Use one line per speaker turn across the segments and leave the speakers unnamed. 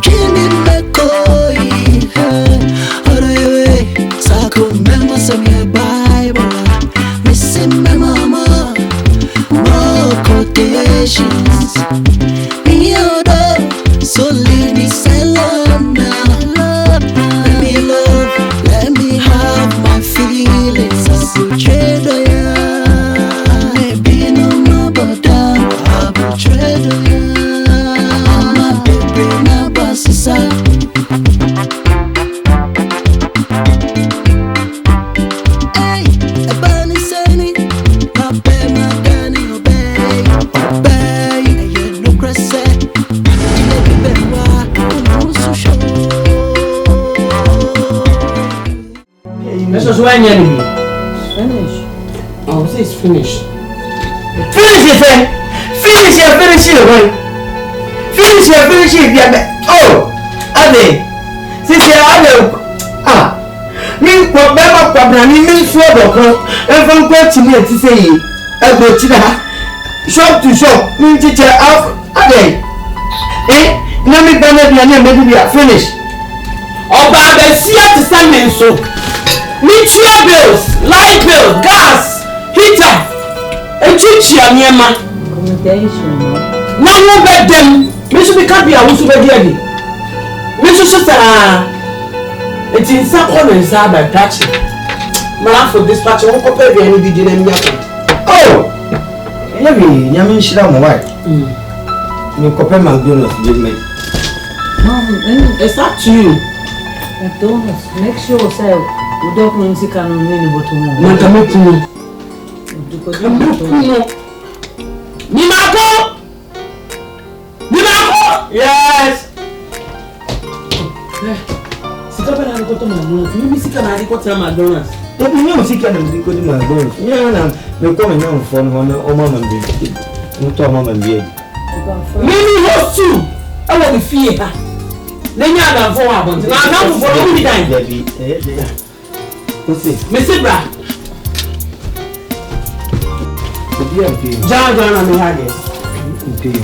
Jimmy McCoy, Hurray, Sako, Mama, some Bible, Missing my mama, more quotations. So leave me silent now. Let me love, let me have my feelings. I will trade ya. Maybe no more, but I will trade ya. My baby, my boss is up. Hey, a bunny sunny, my baby, my Danny, obey, obey. You no crazy.
This is when you
Finish.
Oh, this is finished. Finish it, friend. Finish it, finish it, boy. Finish it, finish it. Yeah. Oh, Ade. Since you are me what Baba problem, me sure doctor. And from question here to say, I go to the shop to shop. Me teacher out. Ade. Now me banner the name maybe we are finished. Oba the see to send me so. Meter bills, light bill, gas, heater. And chichi aniema.
Communication.
Now no bed them. Me should be happy I want to be ready. Me should say it's in some corners by touching. Man for dispatch won't compare the any video them yet. Oh! Heavy, Yamin Shira my wife. You compare McDonald's with me.
Mom,
It's up to you.
McDonald's, make sure say we don't know if you can win but tomorrow.
Matamutu. Nimako! Yes! Sika bana go to McDonald's. Maybe sika na go to McDonald's.
But you know, sika na go to McDonald's. Yeah, na me come na phone hono o mama mbi. Muto mama mbi.
Mimi host you. I want to fear her. Then you are for abont. Na na for no be time.
What's it?
Mr. Bra. John me hage.
Okay.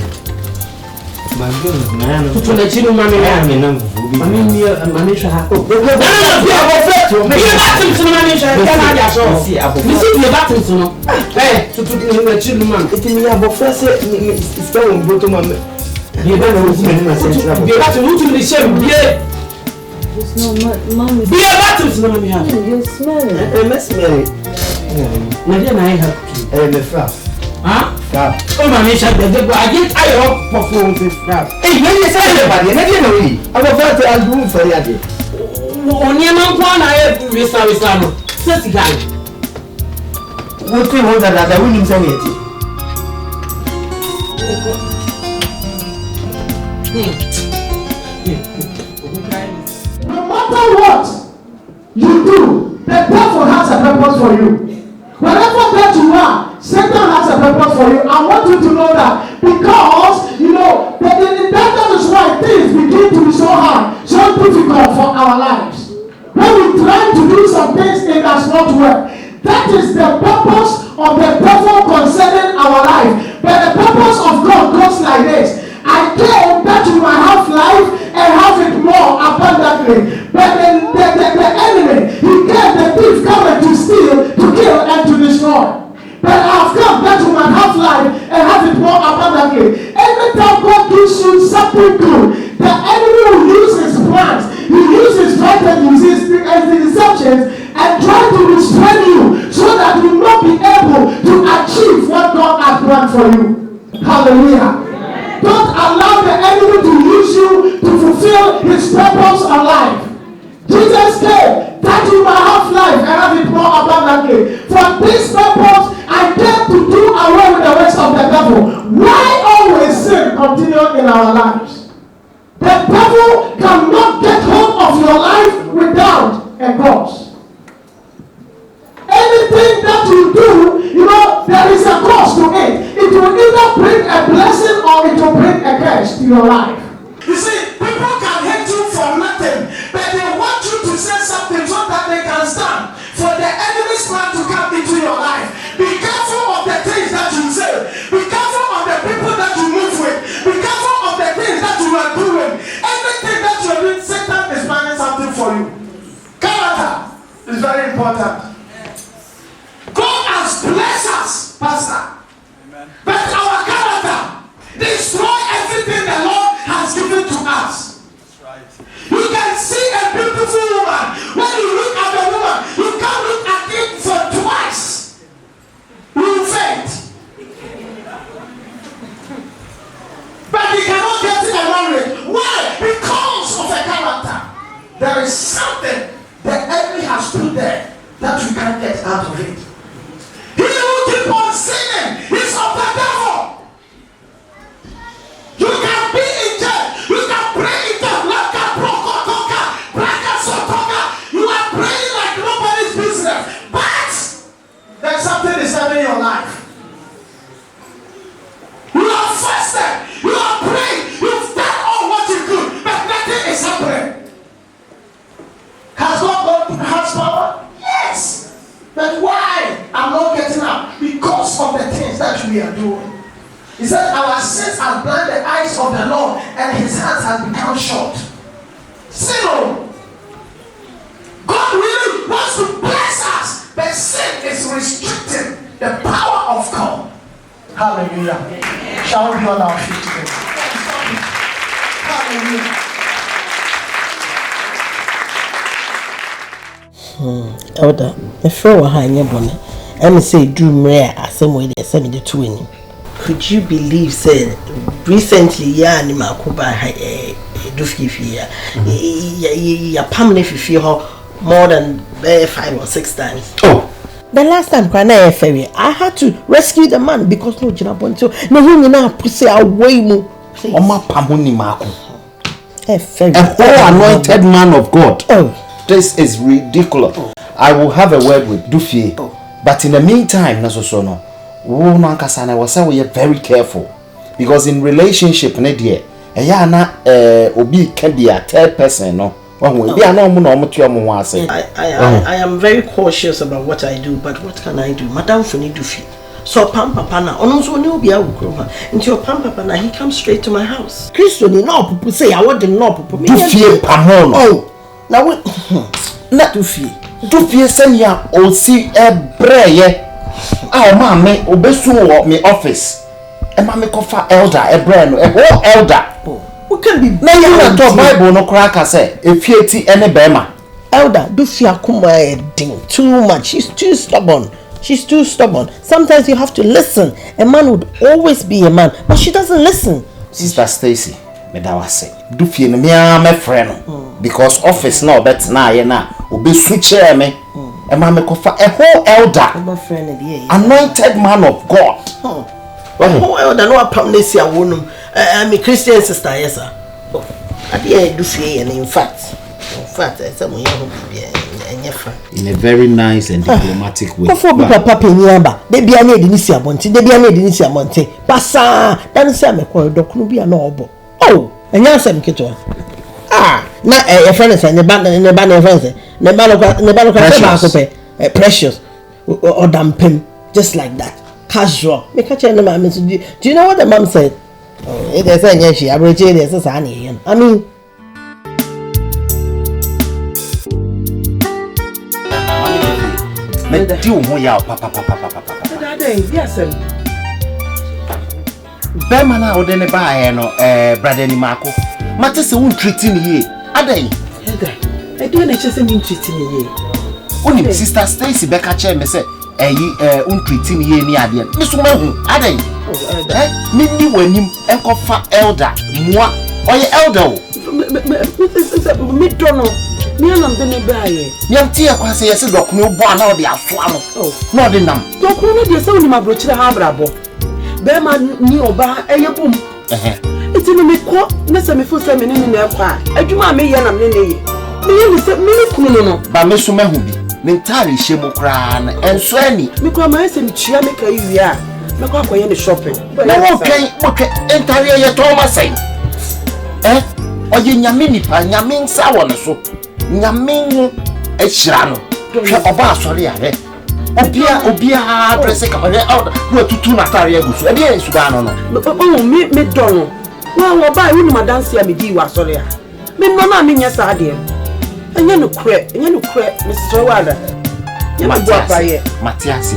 McDonald's na na.
Tutu na chinu mami na
me na mvubi.
Mami sha hako. Na be abofet yo. Me batim sunu mami sha ka na ya so. Me si be batim sunu. Tutu na chinu mami.
Eti me abofet se iska won boto mami.
Be ba no si me na se. Be batim utu ni shem be.
It's not mom.
Be batim sunu mami ha.
You smell it.
Me smell it.
Na dia na help you.
Me frap.
Ah?
Frap.
Oh mami sha de go agent ayo perform to frap.
Me say le ba de, na dia no yi. Abofet albu for ya de.
Oni man kwa na e wisa no. Se sigai.
What do you want that we need to get?
No matter what you do, the devil has a purpose for you. Wherever that you are, Satan has a purpose for you. I want you to know that because that is why things begin to be so hard, so difficult for our lives. When we try to do some things, it does not work. That is the purpose of the devil concerning our life. But the purpose of God goes like this. I came that you might have life and have it more abundantly. But the enemy, he came, the thief coming to steal, to kill, and to destroy. But I have come that you might have life and have it more abundantly. Every time God gives you something good, the enemy will use his plans, he uses strategies, his deceptions, and try to restrain you so that you will not be able to achieve what God has planned for you. Hallelujah. Don't allow the enemy to use you to fulfill his purpose on life. Jesus came that you might have life and have it more abundantly. For this purpose, I came to do away with the works of the devil. Why always sin continue in our lives? The devil cannot get hold of your life without a cause. Anything that you do, there is a cost to it. It will either bring a blessing or it will bring a curse to your life. You see, people can hate you for nothing, but they want you to say something so that they can stand for the enemy's plan to come into your life. Be careful of the things that you say. Be careful of the people that you move with. Be careful of the things that you are doing. Everything out of it. He who keep on sinning is of the devil. You can be in jail. You can pray in jail. You are praying like nobody's business. But there's something disturbing your life. You are fasted. You are praying. You've done all what you could, but nothing is happening. Has God power? Yes. But why I'm not getting up? Because of the things that we are doing. He said, our sins have blinded the eyes of the Lord, and his hands have become short. Sin. God really wants to bless us, but sin is restricting the power of God. Hallelujah. Shall we be on our feet today? Hallelujah.
Elder, if you were hanging bonnet, I'm say dream rare as some way they send me the twin. Could you believe, said recently, Yanima Kuba Dufia, ya permanent if you more than 5 or 6 times.
Oh,
the last time I had to rescue the man because no Jinabonto, no woman now pussy away mo.
Oma Pamuni Mako.
A
anointed man of God.
Oh,
this is ridiculous. Oh. I will have a word with Dufie. Oh. But in the meantime, Nasosono, I was say we are very careful. Because in relationship, Nadia, Obi can be a third person, no. I
am very cautious about what I do, but what can I do? Madam Funi Dufi. So Pampa Pana, also no be out into your Pampa Pana, he comes straight to my house. Christian, no, people say I want the no people.
Dufie Pamon.
Oh, now what? Not Dufi.
Dufie send ya or see a braye. Oh, mamma, obesu me office. A mamma cofa elder, a brand, a whole elder.
What can be
now you not talk Bible no cracker say if you any bema.
Elder, Dufia Kuma ding too much. She's too stubborn. She's too stubborn. Sometimes you have to listen. A man would always be a man, but she doesn't listen.
Sister Stacy, me da wase. Dufie no me my friend because office no bet na ye na obi switch me. A man me kofa a whole elder. Anointed man of God.
A whole elder no apamnesi a wonum. I'm a Christian sister, yes sir. I do see and in fact, some
in a very nice and diplomatic way.
Before Papa Penyamba, they be a need Inisia Monte, they be a need Inisia Monte. Passa, then Sam a corridor could be a noble. Oh, and now Sam Kito. Ah, not a friend and the band and the band of friends, the precious or damp him, just like that. Casual. Make a chain of my message. Do you know what the mom said? Oh, it is a she. I will tell you, this. I mean,
yes, sir.
Bemana or then buy no brother ni Marco. Matter se un treating ye. Aday.
I don't just mean treating ye.
Only sister Stacy Becca chair me say un treating ye ni adie. Miss Woman, Aday. Mini when him encofa elder moi or your elder.
Me don't know. Me and I'm the buy.
Yam tia kwa say yes doc no bo na de afo
oh
no de nam.
Doc no de say my brochi ha brabo. Be ma ni oba eyebum. It's in me ko na say me fo say me ni na kwa. Adwuma me ye na me ne ye. Me say me kunu no.
Ba me so mahu bi. Me ntare hyemu kra na enso ani.
Me kwa ma say me tua me kai wi a. Me kwa koye ne shopping.
Na wo kan ntare ye to ma say. Oye nyame nipa nyame nsa wo ne so. Nyame hu ehira no. Hwe oba asori a he. Obia press kamare out. Wo tutu na tare agusu. E dey suba no no.
Me don no. Wa wo ba wi ni madanse a me di wa asori a. Me no na me nya sa de. Enye no kre Mr. Wada. Ya ma bo apaye.
Matias.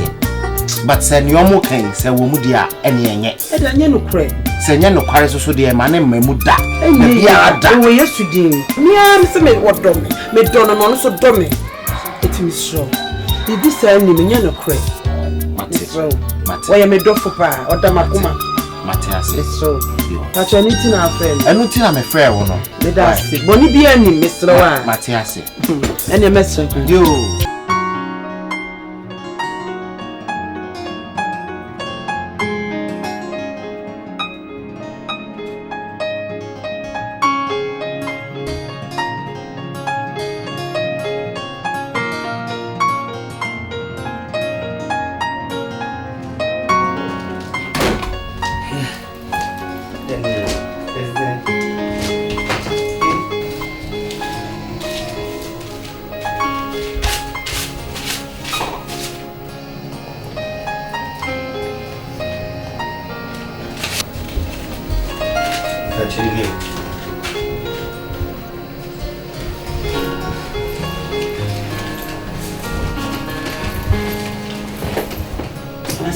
But say nyomo kan say wo mu dia ene enye.
E da nye no kre.
Say nye no kware so dia ma ne mamu da.
E bia da. We yesudin. Me am say me what do me. Me don no so do me. It is sure. Bibi say ni me nye no kre. Matias. Why me do for pa oda makoma.
Matias.
So. That's anything I friend.
Enu ti na me frɛ wo no.
Me da se. Boni bia ni Mr. Wa.
Matias.
Ene message.
Yo.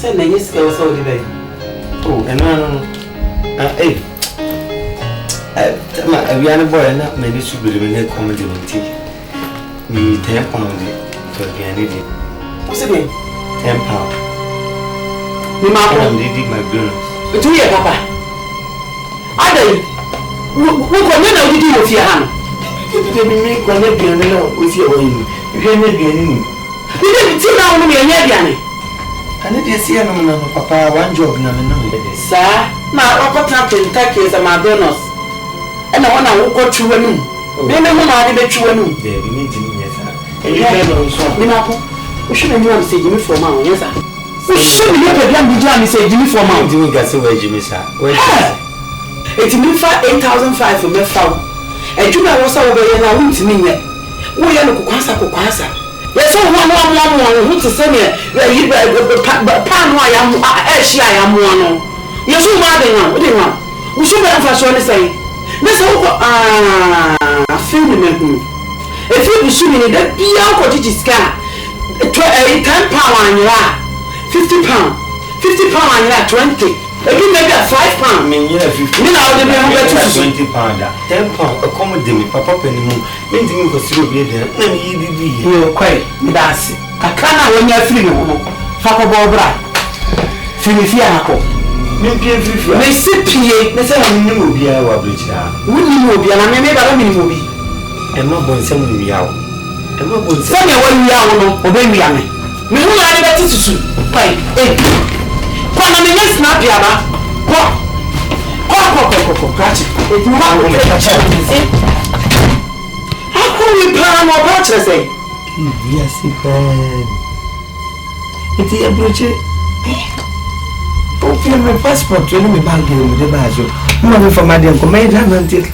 said na yes ka so di bay.
Oh, no. Hey. We are boy and not many should be living a comedy with tea. Me 10 pounds for the energy.
What's it?
10 pounds.
Me ma ko
did McDonald's.
Itu ya papa. Adai. Wo ko na odi di wo fi ha no.
They me ko na biane na o fi o yin. You hear me biane ni.
Ni ti na wo me nya biane.
Ani dey see no na papa one job na me no dey.
Sa na akota Kentucky za McDonald's. Ena wona wo ko twuwa num. Me ho ma de be twuwa num.
Dey bi ni ti ni yesa. E you hear no so.
Ni ma ko. Wo hwe na mu am say Jimmy for ma o yesa. Wo hwe me pe bia bi am say Jimmy for ma.
Jimmy ga say we Jimmy sa. We
Eti mi fa 8,500 for me fa. Ejuma wo sa wo be ye na wo ntimi nye. Wo ye no kokwasa. Yes, so one who to send me pan why I'm she I am one. Yes, you are the one. We should have fashion say. This film me. If you be shooting that be out to scar 10 pound on you are 50 pound, 50 pound on you are 20. Maybe a 5 pound.
Me yeah 50.
Me now the
20 pound. 10 pound. Accommodate me, papa penny mo. Me ndi me ko siro bi dey. Na me yi bibi.
Yo kwai, me dance. Akana when you free no. Fa ko bo bra. Fini fi akọ.
Me pie free.
Me si pie.
Me say won ni mo bia wa bridge da.
Won ni mo bia na me ba do mi mo bi.
E ma bon se mo wi yawo. E ma bon se.
Se me wa wi yawo no, obe wi ame. Me hu na ni beti susu. Kwai, kwa na me yes na bia ba. Kwa. Kachi. E tu ha ko me kachi. Ako wi plan mo ba chere say.
Yes, pen. Iti abroche. O fi me passport ni me bag ni de ba so. Mo me for madam ko me da nan tik.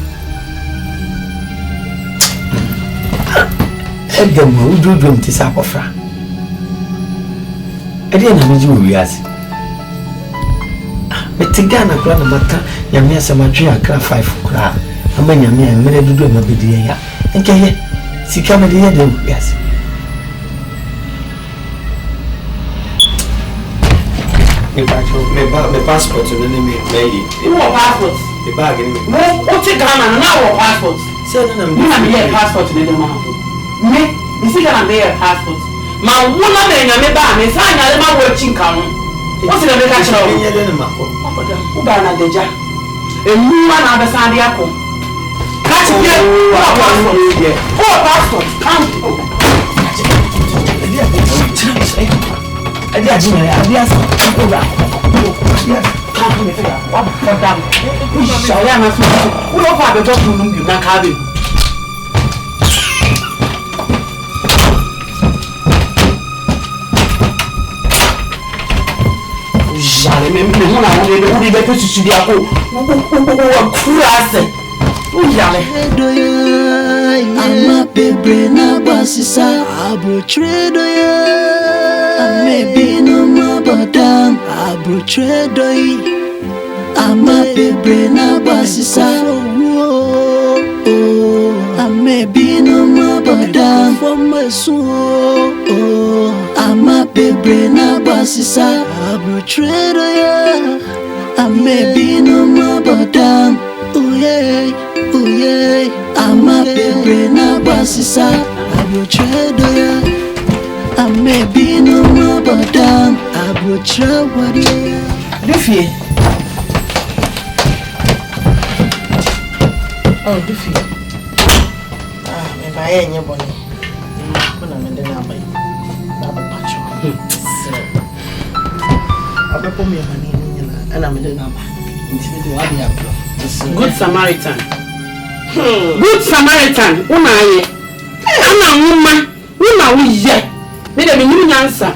Edem mo ududu mti sa kofra. Ede na me ji wo wiase. Metigana kula na maka nyame asamadwe akra 5 kura. Ama nyame amere dudu ma bedi ya. Enke ye sika me de ye de wiase. Me passport no ni me yi.
Wo passport.
The bag ni me.
Mo o ti Ghana na wo passport.
Say na
Me na me passport ni de ma ha. Me si Ghana me passport. Ma wo na me nyame ba me sa nyale ma wo chinka no. What's the name of the
ye de ma ko.
Who ba na deja? Emu na be sa de akọ. Catch here. What passport? Come. Adi ajina ya adi asa. Yes. Come me figure. What for them? We shall ya na so. We no fa be talk to num bi na ka be. Jale me huna udi be to sudi ako. Wo kurase.
I'm a baby na basisa abrochedo ya. I may be no more but damn abrochedo ya. I'm a baby na basisa. I may be no more but damn for my soul. I'm a baby na basisa abrochedo ya. I may be no more but damn. Oh yeah, I'm a baby na basisa abrochedo ya. I may be no more but damn abrochedo ya.
Dufie. Oh, Dufie. Me ba ye nye boni. Ko na me de na bai. Ba ba pacho. Abepo me mani ni na ana me de na ba. Nti de wa de abro. Good Samaritan. Good Samaritan. Una ye. Ana nwuma. Una wo ye. Me de me nyim nyansa.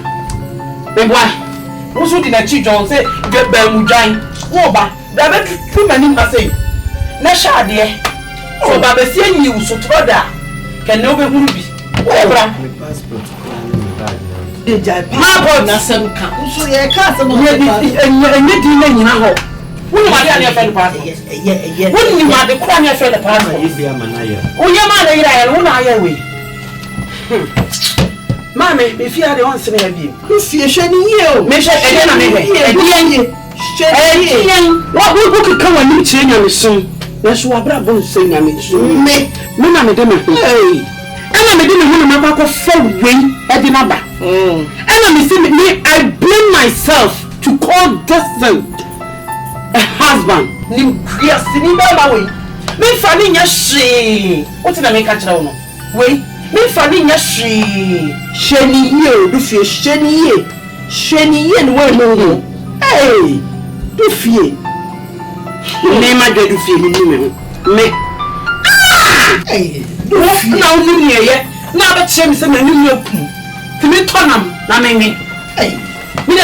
Me boy. Wo so di na chi John say ba mu dwan. Wo ba. Da be tu mani ma say. Na sha de. So ba be sie nyi wo so troda. Ken no be huru bi. Wo bra.
Me passport ni bag.
Deja passport na sem ka. So ye ka sem mo. Enye di na nyina ho. Who ma dey na friend passport? Yeah. Who ni ma dey kwa na friend passport?
If ya manaya.
O ye ma dey ira ya, who na ya we. Mama, if you are the one saying heavy.
If you're shining you,
Me share again what could come and meet you and soon? That's what Bravo saying. I mean, me, Mona, Madame, hey. And I made him a back of 4 way at the number. And I blame myself to call this a husband. Yes, me fanning your she. What did I make a child? Wait, me fanning your she. Sheni you, do fear, Sheni and well, hey, do fear. Name I do fear me. Hey, now you here, now that James and you to me turn them, I mean, hey, me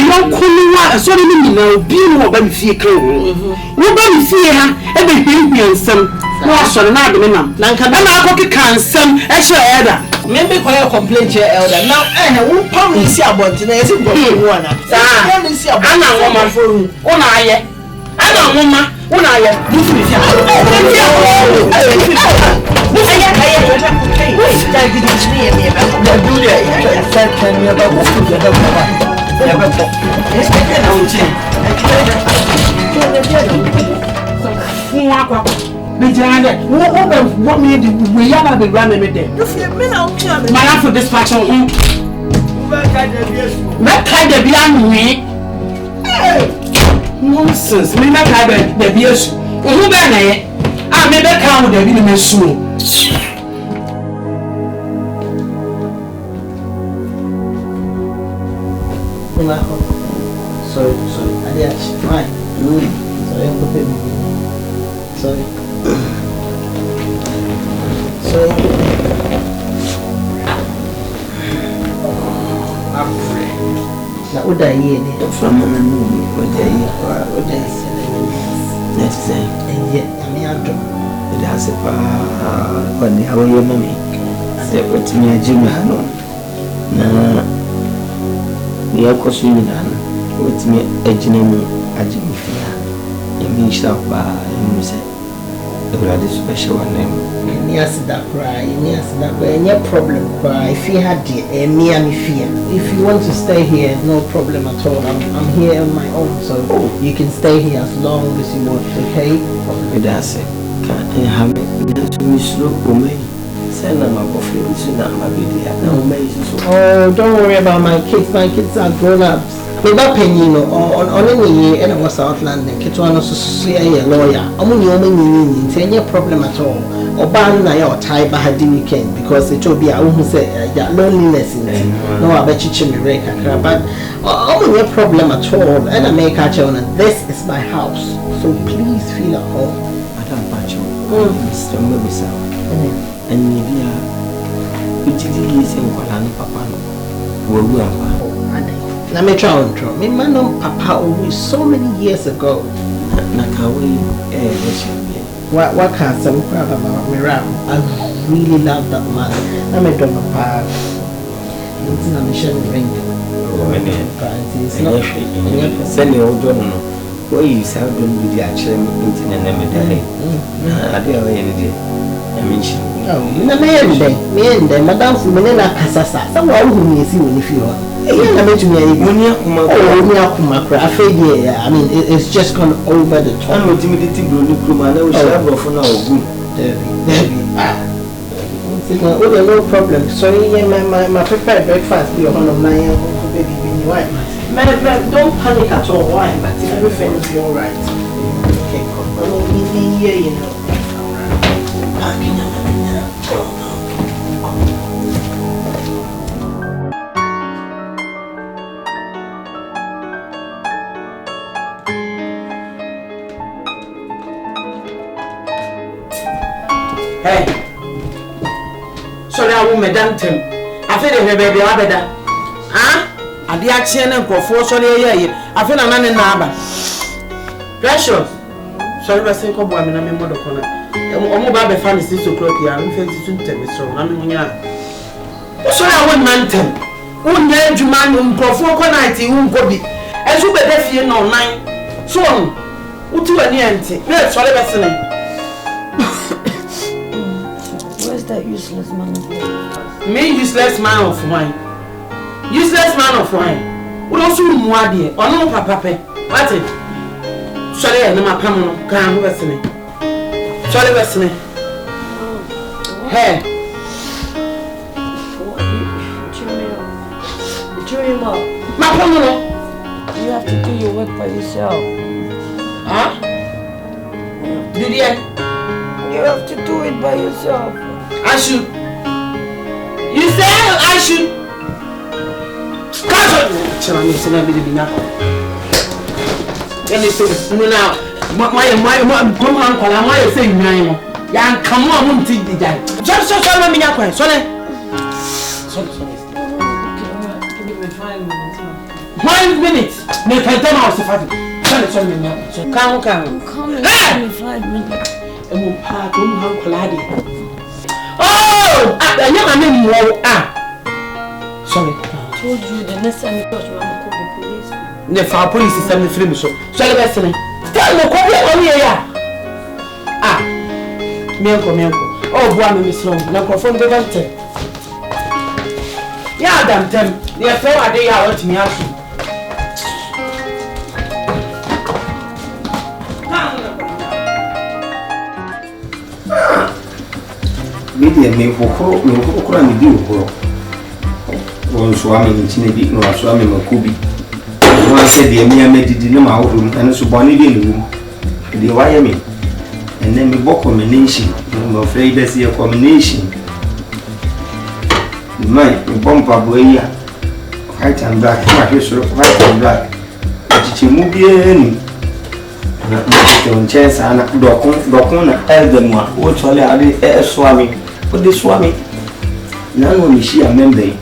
don't call me so many now, being more than fear. Nobody fear her, everything and some. Wash on another minimum. Lanka, I cancel, extra elder.
maybe quite a complaint here, elder. Now, I won't probably see about today. It's a good one. I see about Anna woman for Onaye. Anna woman, Onaye.
What made we have been running with them? My for this part of him. Not kind of young me. Nonsense. Me not kind of the beers. Who ban it? I made that count with the women soon.
Sorry. Fine. Sorry. Now, what are you from? What are you? Let's say, and yet, I mean, it has a on the hour, mommy. Say, what to me, Jimmy, we are consuming, what's me, a Jimmy, a mean, shop by music. The special name. Yes, that cry. Yes, that way. No problem. Cry. If you had the near me fear. If you want to stay here, no problem at all. I'm here on my own, so you can stay here as long as you want. Okay? That's it. Can't have it. Me slow me. Send them up of you. So now my baby. Oh, don't worry about my kids. My kids are grown ups. Without paying, you know, on any year, and I was outlanding. It was a lawyer. I'm only any problem at all. Or ban or tie by the weekend because it will be a woman say loneliness in it. No, I bet you me break a but only a problem at all. And I make a child, and this is my house. So please feel at home. Madam Pacho, Mr. Mobisa, and maybe we did using Papa. Let me try on draw. My man and Papa always so many years ago. Nakawi, what can't some crap about me? I really love that man. Let me draw Papa. It's not a shame ring. It's not send the old one. What you say, don't be the actual internet and day. I do any day. I mentioned. Oh, me and them, Madame Fumanella Casasa. Someone who may see when if you are. I mean, it's just gone over the top. I'm intimidating no problem. Sorry, my prepared breakfast. You're one of my baby. Why? Don't panic at all. Why? But everything will be alright. Okay, come on. Here, you know.
Hey, sorry, I won't madam Tim. I feel the baby abeda. Ah, I did a chain and for sorry, I feel a man in Naba. Precious. Sorry, I think of women and mother corner. I'm about the family 6 o'clock here. I'm fancy to tell me so. I mean, sorry, I won't man Tim. Won't let you man for 4 nights, you won't go be. As you better feel no 9. So, what do I need? Yes, sorry, listening.
that useless man of wine?
Me useless man of wine. Useless man of wine. We don't see more dear. Or no papa. What it? Sorry, I'm not coming. Can't listen. Sorry, listen. Hey.
Dream up.
My family.
You have to do your work by yourself.
Huh? Did you?
You have to do it by yourself.
I should. You say I should. Counsel. Shall I miss another bit of enough? Anything now. My come on, call my saying, Yan, come on, won't take the guy. Just so let me know. Sorry. 5 minutes. Make I tell us if I sorry, come.
I'm coming in 5 minutes.
Oh, I never sorry.
I told you the next time you touch me, I'm going to call the police.
The police is 73 so. Sorry, listen. Tell me, come here. Milko. Oh, boy, Miss Long. Now, from the doctor. Yeah, damn them. They are fair, they are what me asking.
Media me for me do one swami in Chinabi, no swami Makubi. One said the Amia made it in my room and so bonny room. The Wyoming. And then me book combination. I'm afraid that's your combination. My bumper boy, white and black, white and black. Chichimubi. On chance and Docon, Elden one, which only I did swami. What the swami? None will she a member.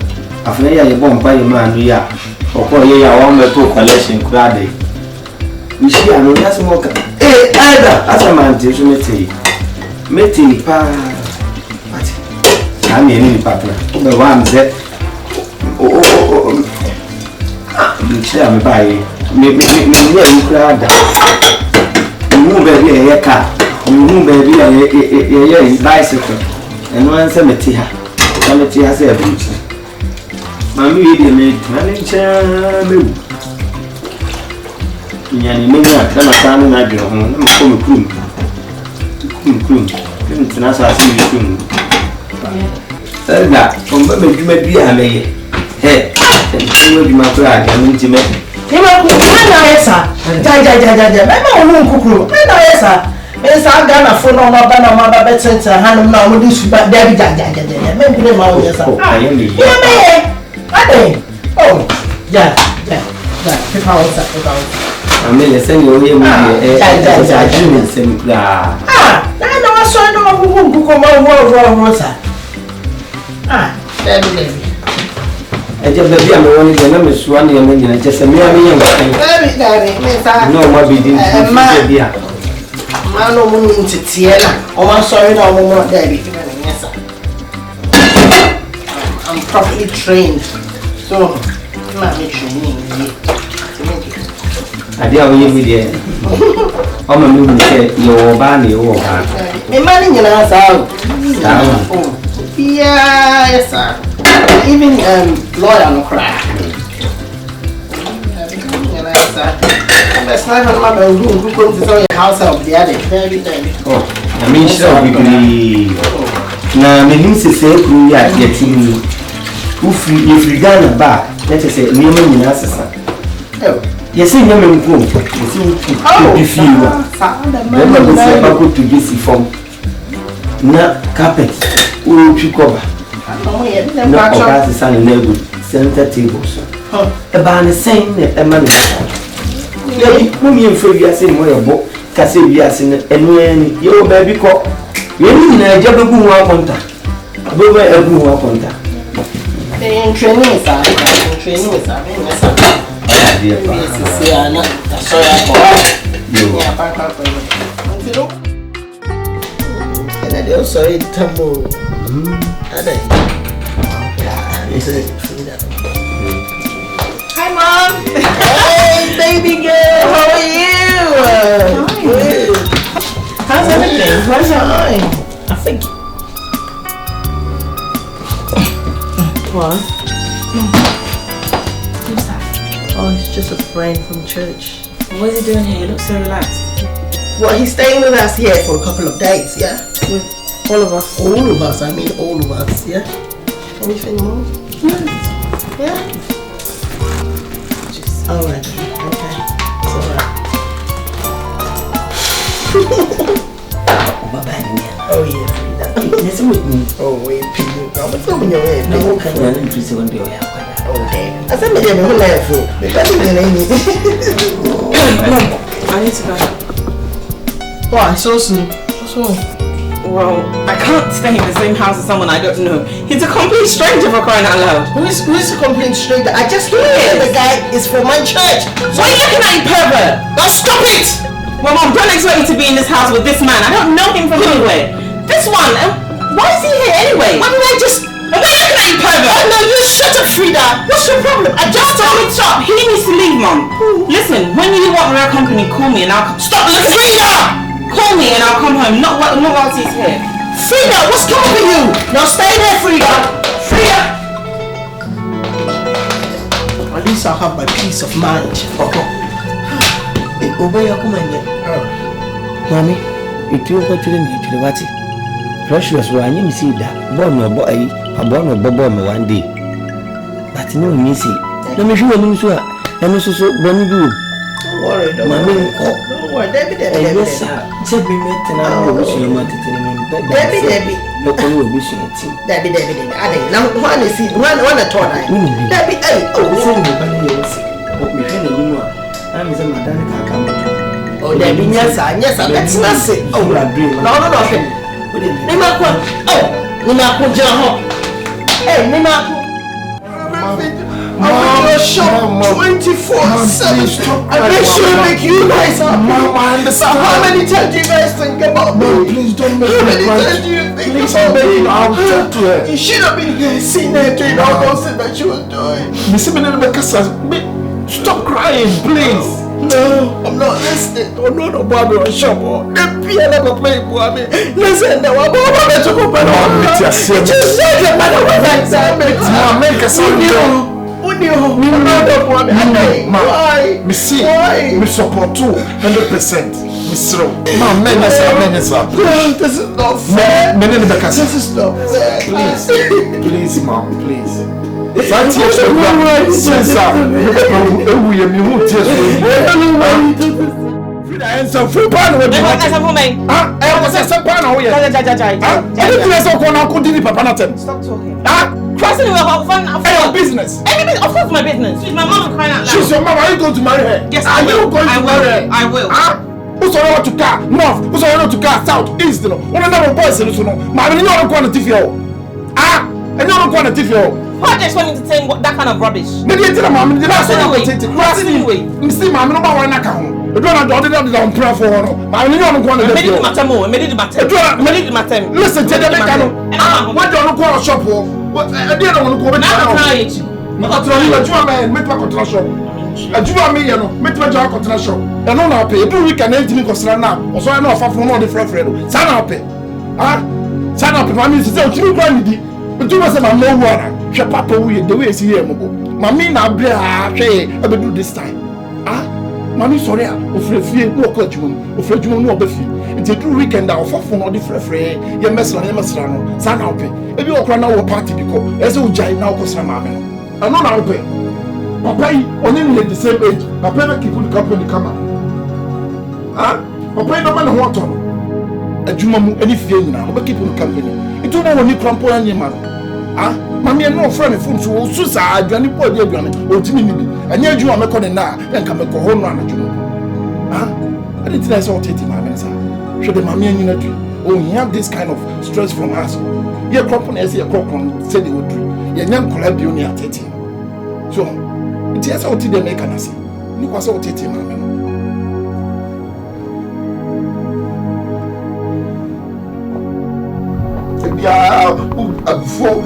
After a bomb by a man, we are. Or call ye a 1 metal collection, crowded. We see a no less more. Eh, either as a man takes Meti, pa. What? I'm any partner. The one said, oh, you share me by me, crowd. You baby a car, you baby a bicycle, and one cemetery has a beach. Mammy, you made running chair. Yanni, maybe I'm a town and I go home. I'm coming crew. And I see you. That from baby, you may be a lay. Hey, and you will be my bride and intimate.
Yes, sir. Yes, I got a phone on my banner, my bed center, hand now with this baby. Oh, yeah.
I mean, send you here with a
I know I saw no one who come over, sir. Baby.
I just baby, I'm only the number is 1 year, and just a mere young no more be dear.
I know woman to Tiana. Oh, I'm sorry, no more, Daddy. Yes, sir. I'm properly trained, so I'm not training.
I deal with you there. I'm a new your banny or
a man in your house. Yes, sir. Even lawyer no cry. That's not my room who comes to your house help the other.
Oh, I mean, sure, we now, my niece is saying, we are getting if we got a back, let us say, near me in Assassin. Yes, you know, you see, never go to this form. Not carpet, you cover. No, that's the sun in the center tables. About the same, a man. Whom you feel you are saying, where a book, Cassibias in and your baby cock. You mean a job of who are contact. Over a who are contact.
Training, sir. And I also eat taboo. Hi, Mom. Hey, baby girl. How are you? Good. How's everything? What's your eye? I think
What?
Who's that?
Oh, it's just a friend from church.
What is he doing here? He looks so relaxed.
Well, he's staying with us here for a couple of days, yeah?
With all of us.
All of us, I mean all of us, yeah? Anything more? Yeah?
Just
Alright, okay. It's alright. Oh yeah,
Listen with me.
oh wait, people. What's up in your head?
No,
No,
can you increase one day?
oh damn. I said me there, my whole life, fool. The person is in it.
I need to go.
Why, so soon? What's wrong?
Well, I can't stay in the same house as someone I don't know. He's a complete stranger for crying out loud.
Who is a complete stranger? I just told you the guy is from my church.
Why are you looking at you, pervert?
Now stop it!
Well, Mom, don't expect me to be in this house with this man. I don't know him from anywhere. This one, why is he here anyway?
Why did I just...
Why are you looking at you, pervert?
Oh no, you shut up, Frida! What's your problem? I just
Stop it, stop. He needs to leave, Mom. Listen, when you want real company, call me and I'll come. Stop, listen.
Frida!
Call me and I'll come home. Not whilst he's here.
Frida, what's wrong with you? Now stay there, Frida! Frida! At least I'll have my peace of mind.
Obey your command. Mommy, it will go to the nature. What's it? Precious one, you see that. Born or boy, a born or bob one day. But no, Missy. Let me show you, sir. And also, when you do.
Don't worry, don't
Mommy,
worry. Don't worry, Debbie.
yes, sir. Just be met and I will wish you a month to tell me.
Debbie.
Look, I will wish you a tea.
Debbie. I think now one is one a tour. Debbie, hey,
Send me by the sea. But me, I'm a madam.
oh, Debbie, yes, that's not it. Oh, no. Nimakwa, hey, Nimakwa. I'm in your shop 24/7. I make sure I make you guys happy.
Mama, understand.
How many times do you guys think about me?
Please don't make
How
me
many
cry.
times do you think
Please
about
make
me?
me. I'll talk to her.
You should have been here, seen her doing all those things that she was doing.
Stop crying, please.
No, I'm not listening. I'm not about your shop. The piano of play for me. Listen, now I'm over to go back. Just said the matter with that.
Make a sound.
Why?
Me see,
Why?
me support you 100%. Me slow. Man, Menesa.
This is not fair. This is not fair.
Please, mom, please. That tears for me. Since we are new tears for Frida, answer free pan with
Never answer for me.
I was a pan away. Stop
talking. Crossing the whole fun.
Business.
Anything, of course, my business. She's my mom crying out loud.
She's your mom. Are you going to marry her?
Yes,
Are you going to marry her?
I will.
Who's already to car north? Who's already to car south, east? No, one of them boys in the no. Mammy, you don't want to TV. And you don't want to TV.
Why just wanting to say that kind of rubbish?
Maybe it's a mom. Did I say
anyway?
See, mammy, no one account. You don't have to do that on prayer for her. Mammy, you don't want to do
that.
Listen, tell them, what don't go to shop for? What I didn't want to go to make a contra shop. A Juma me, make my job contra shop. And no, I'll pay. Do we can anything because now, or so I know from all the friend. Sign up, sign up. My minister, you can't do. But you must have no one. Your papa, the way is here. Mammy, now, I do this time. Mammy, sorry, no coach, afraid you know the fee. It's a true weekend out for all the friend. Your mess on Emerson, sign up. If you are now a party because there's no giant now because I'm I know now pay. Papa, only at the same age. Papa, keep the company come on. Papa, no man want on. A Jumamu, any fear now, but keep the company. It don't know when you crumple on your man. Mammy, no friend from so suicide, Johnny Boy, or Jimmy, and near you are making now, then come and go home run at you. I didn't think I saw Titi, my man, sir. Should the mammy and you oh, you have this kind of stress from us. Your company as your crop said they would do. Your young collaboration near Titi. So, it is out to the mechanism. You was out Titi, my man. Before,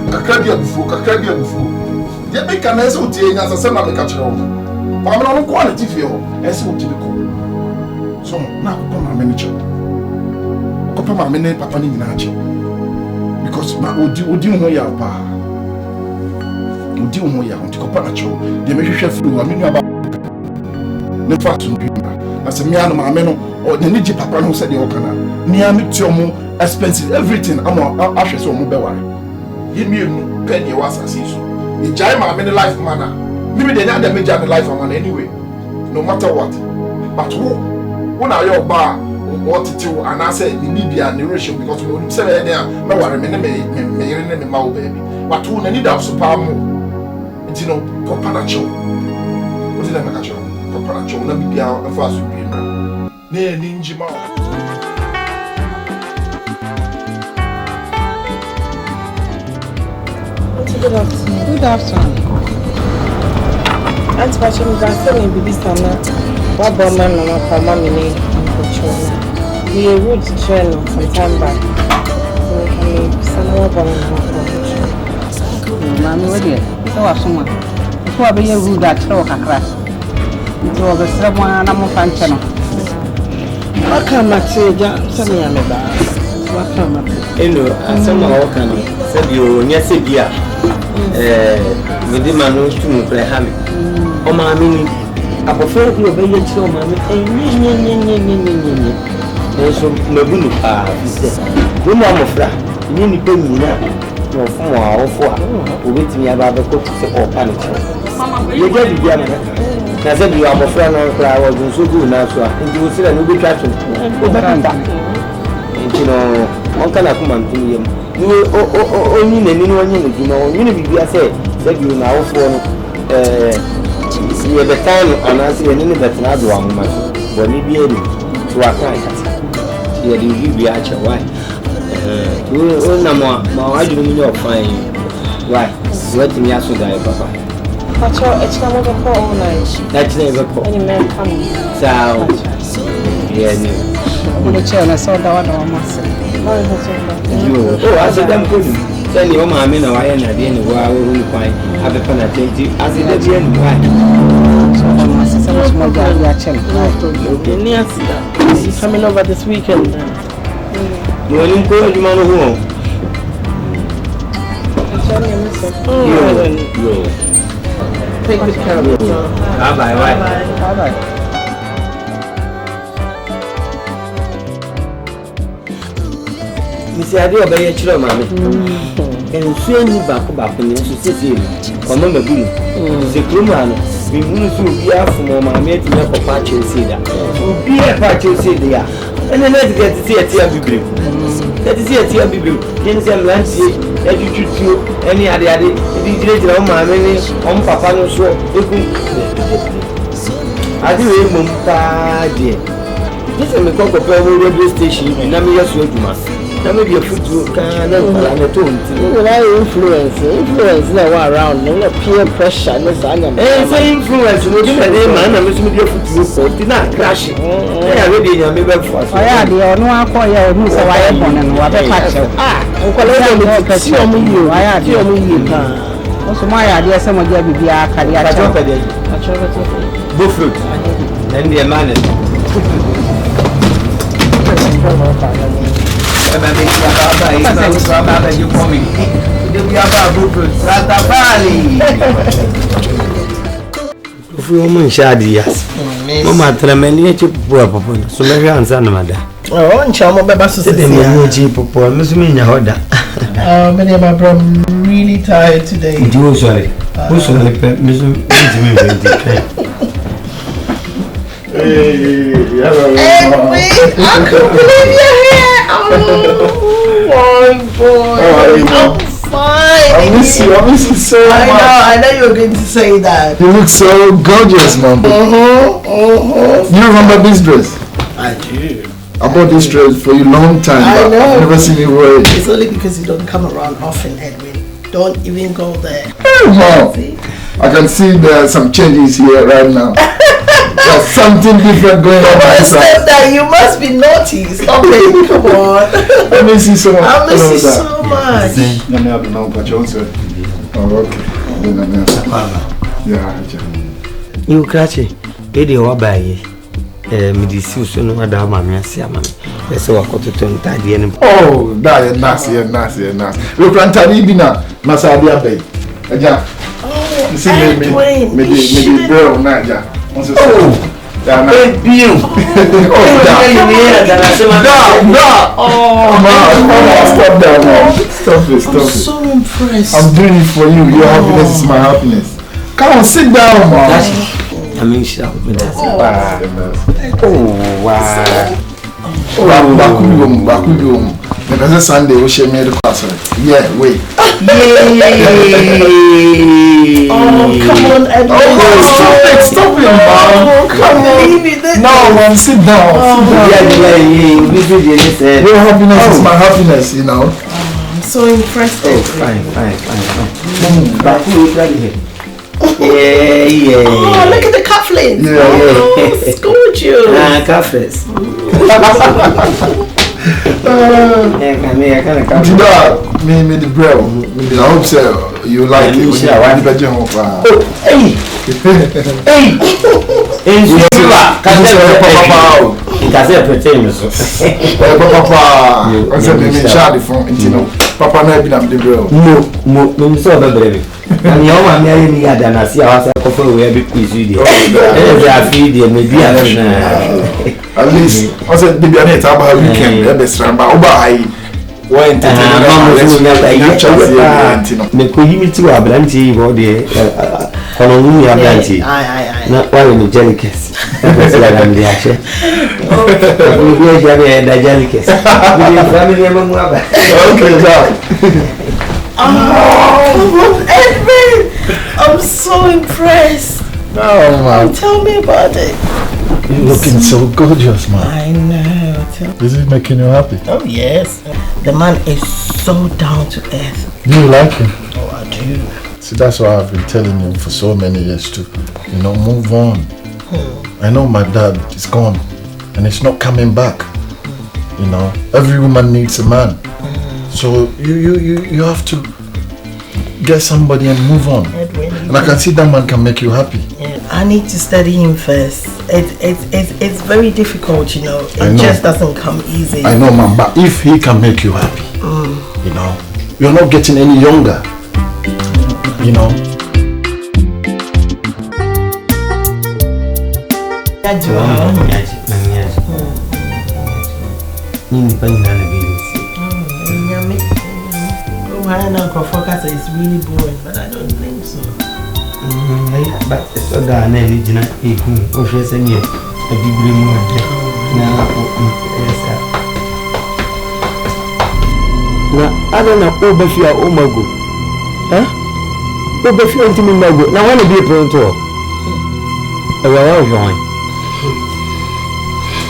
Kakradia before. The mechanism would take as a semi catcher. I'm not quality feel as what you call. So, now, my manager. My many papa ni nachi because ma odi no ya pa
odi wo ho ya odi kopa na cho de me hwehwe firi wo amenu aba ne fa to ndwimba na se me anu maame no o ne ni papa no se de o kana me am tio mo expensive everything am ahwe so mo be ware ye mienu penny was asiso e jai maame ne life mana me de na me jai life mana anyway no matter what but who na your bar what to and I said the media narration because we say there no worry me me ma o baby but who na need that super mo you know popanacho what is that makacho popanacho na bibia afa so bi na na ni njima
Good afternoon. Good afternoon. Auntie Bacham, you can tell me baby Sana. What about my mama, Papa, Mini, Uncle Chona? We are rude to train some time back. So we can make some more about my
Mammy, what is it? So, someone. It's what be a rude that throw a crash. It was a someone and I'm a fan channel.
What can I say? Tell me about what can I say?
Hello, someone can say you, yes, dear. Me di manu tu mu pre ha me o ma mi ni abofra ku obe ye chiro ma me nye so mabunu pa se ko mo amofra ni ni pe nyina no fun wa ofo a obetimi aba be ko se o pa ne chiro ye ga bibia na se bi amofra no kra wa gun so gu na so a ndi wo sira no be twa so o ba ta no on kana kuma ntumi yem ni onyi na ni no onyi no duma onyi no bibia se bi na ofo no ye betan anase ye ni betana do amuma so boni bi eri to aka aka ye di bibia acha why o na mo ajuru mu no fine why what me aso dai papa
Pacho, it's not a call all night.
that's never call
Any man come.
so yeah ni
I'm going to tell us all the one of us.
Oh, I said, I'm good. Tell your mamma, I know I am at the end of our own fine. Have a penalty. I said, at the end, why?
My sister was more than your child.
He's coming over this weekend.
You want to go to Mama home?
Take good care of yourself.
Bye bye.
All right.
Missy, I do obey your children, mammy. And soon you back in the society. Or Mamma Boo. The Krumano, we will soon be out from my mate to make a patch and see that. Be a patch and see there. And then let's get to see a tear be blue. That is a tear be blue. Then some landscape, that you should do any other. It is on my many on Papa no so. I do a mumpa, dear. This is a cocoa radio station, and I'm your sweet man. Maybe your foot can influence now around no peer pressure no sang say influence no be the man na me your foot for did not crash I already you me be for
I had the no akọ who so why born and wa be patch
nkwale si omu yi
I had the omu yi pa so my idea say mo je bibia akari a cha
go fruit and the man you coming. If you woman shady, yes. Mama, Tramania chip poor papa, so maybe answer Mada.
Oh, and Chamo Babas is
the cheap poor Miss Mina Hoda.
Many of my I'm really tired today.
You sorry. Who's on the Miss
Hey, I can't believe you're here. Oh, my boy. I'm fine. I miss you so much. I know you were going to say that. You look so gorgeous, Mom. You remember this dress? I do. I bought this dress for you a long time. I know. I've never seen you wear it. It's only because you don't come around often, Edwin. Don't even go there. Hey, Mom. I can see there are some changes here right now. There's something different going on. Step that you must be naughty. Stop it. Come on. I miss you so much. I miss you so much. Oh, okay. Yeah.
You catch it. Eddie or by medicine so no other mammy. Let's say what to turn tidy and
oh, that is nasty. Look, Rantaribina, Masadia Bay.
see me bro Naja.
Baby, you. Stop that, man. Stop it.
I'm so impressed.
I'm doing it for you. Your happiness is my happiness. Come on, sit down, man.
I mean, shut up. Oh, wow.
Baku. Because Sunday we share me the class. Yeah, wait.
Oh, come on, Edwin.
Stop it, man. Come on. No, man, sit down. Your happiness is my happiness, you know.
I'm so impressed.
Oh, fine. Baku, you ready here? Yeah.
Oh, look at the cufflinks.
Yeah.
Oh, it's gorgeous.
Cufflinks.
Me the bro. I hope so. You like it when you bet your home. Papa na bi na the bro.
No, so baby. And your man marry me and I see our coffee we be quiz you.
At least I said the be about weekend e be sramba oba ai why
me ko yimi ti wa branti go de kono mu ya branti na wa ni jelicus e se la ngi ache we go ja be da jelicus we family mo mu aba
okay
Edwin, I'm so impressed.
oh man,
Tell me about it.
you're looking so gorgeous, man.
I know.
Is it making you happy?
Oh yes, the man is so down to earth.
Do you like him?
Oh, I do.
See, that's why I've been telling you for so many years to, move on. I know my dad is gone and it's not coming back. Every woman needs a man. So you have to get somebody and move on.
Edwin,
and I can see that man can make you happy.
Yeah, I need to study him first. It's very difficult, It just doesn't come easy.
I know, man, but if he can make you happy, you're not getting any younger.
Focus is really boring, but I don't think so.
But it's so that I need to know if you say me a degree more. Now, I don't know over fear, oh my god. Over fear until my god. Now, I want to be a pronto. Where are you going?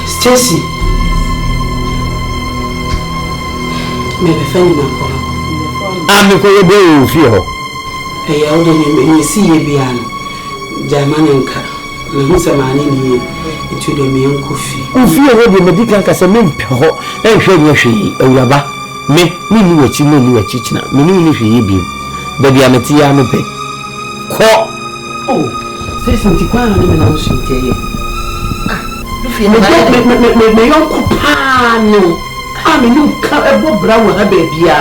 Stacy. Maybe finding my call.
I'm going to be with you.
Hey, I don't see you beyond Germanenka. Who's a man in here into the main coffee.
If you have the medical casamento, and show you she, a yaba, me, what you know, you are teaching, meaning if you be. Baby, I'm a tea, I'm a pay. Oh, say something quite unknown to you.
My uncle Pano. I'm a new brown baby.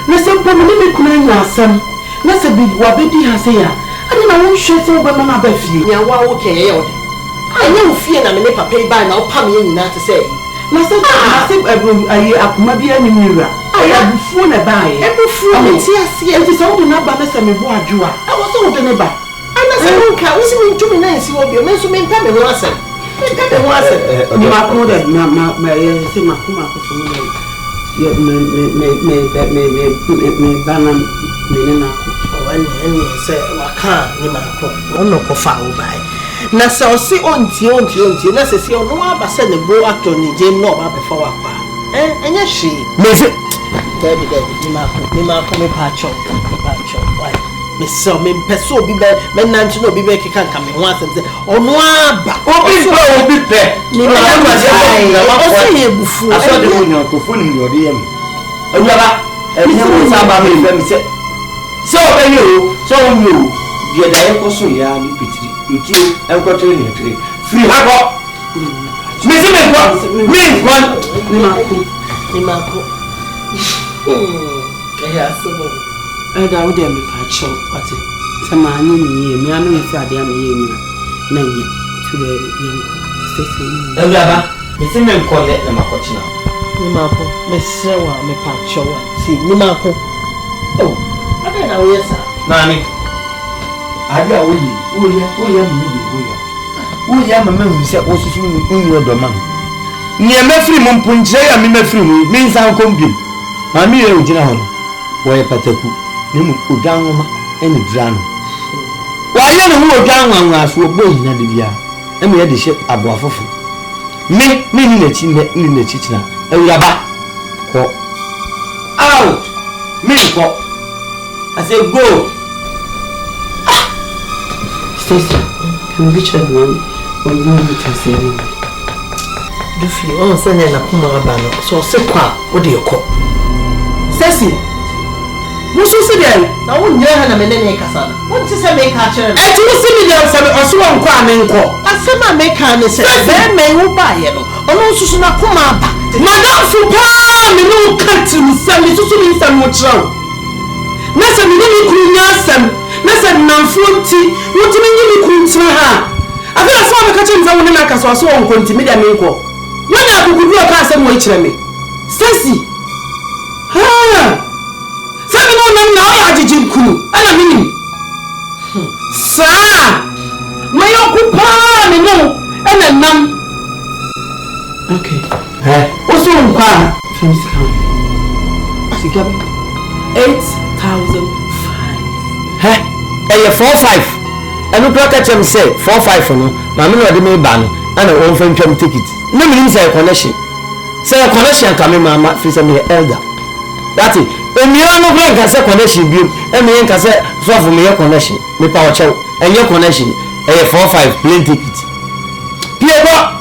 Nasa mpomo ne mekuna nyasam nasa bi wabedi ha se ya ani na won hwe se oba mama ba fie nya wa wo ke ye ode anya wo fie na me ne papa ba na opam ye nyina te se nasa ayi akuma bi ani miwa ayi abufu na ba ye abufu ne ti ase enti so wo na ba na se me bo adwoa a wo so wo de ne ba ana se wo ka wo se me ntumi na nsi wo bi o me so me npa me ho asem ni ma ko de ma ye se ma ko so mo me banam me na ko wani say waka ni ma ko ono ko fa wo bai na se o si onti na se si ono aba se ne bo actor ni je no ba be fa wa pa enya hwe me se baby ni ma ko me pa chop why me so me peso obi be me nanti no obi be keka nka me ho asem se ono aba obi pe ni ma ko o se ebufu
aso de mo nyan ko foni mi ode yam awuraba e ni mo sa ba me fe mi se so o be yo so o yo die da e ko so ya ni pitiri nti e ko tere ni tere free ha ko me se me ko
ni ma ko ya so
da wo dem pa cho ati Samani me anu inside am ye ni na nye to the station.
Ewuraba, me se me nkole na makochina.
Ni mako, me sewa me pachowa. Si ni mako. Oh, ade na wo yesa.
Mami.
Ade a woyi, woya me di woya. Woya mama hu se osusu nnu odoma. Ni e mafiri mo mpunjire ya me mafiri mo, me nsan kombiem. Mami ye ojina ho no. Wo ye pataku. Ni mu odwan homa ene dra no. Wa ye no ho odwan wanwa so ogbo hina de bia. E me ye de hye aboafofo. Me ni na chi ne ni na chi tina. Ewuraba. Ko.
Out. Me ko. I say go.
Stacy, can we check one? Or you want me to say no?
Do feel on send na kuma abano. So se kwa wo de yoko. Stacy. Musu se dey. Na wo nyɛ ha na me ne kasa na. Wo ti se me ka kyerɛ no.
E ti wo se mi dey se me oso won kwa me nko.
Asema me ka ne se. Be me wo ba ye no. Ono susu na kuma aba.
Madam Fupa me no cut me se me susu mi se mo kyerɛ. Na se me ni kuru nya asem. Na se namfo nti, wo ti me nyi kuru ntra ha. Abi na so me ka kyerɛ nza wo ne na kasa so won konti me dia me nko. Wo na akukudu o ka asem wo kyerɛ me. Stacy. Ha! Sabi no na o ya jiji kunu. Ana minim. Sa! My okupa me no. Ana nam. Okay. Also nkwa from Sika 8,005.
Eye 45. Enu kwa ka chem say 45 no. Ma me no de me ba no. Ana won fa ntwam ticket. Na me nim say connection. Say connection ka me mama fi say me elder. That is emira no blank say connection bi. E me nka say so for me connection. Me pa o chew. Enye connection. Eye 45 plane ticket. Piego.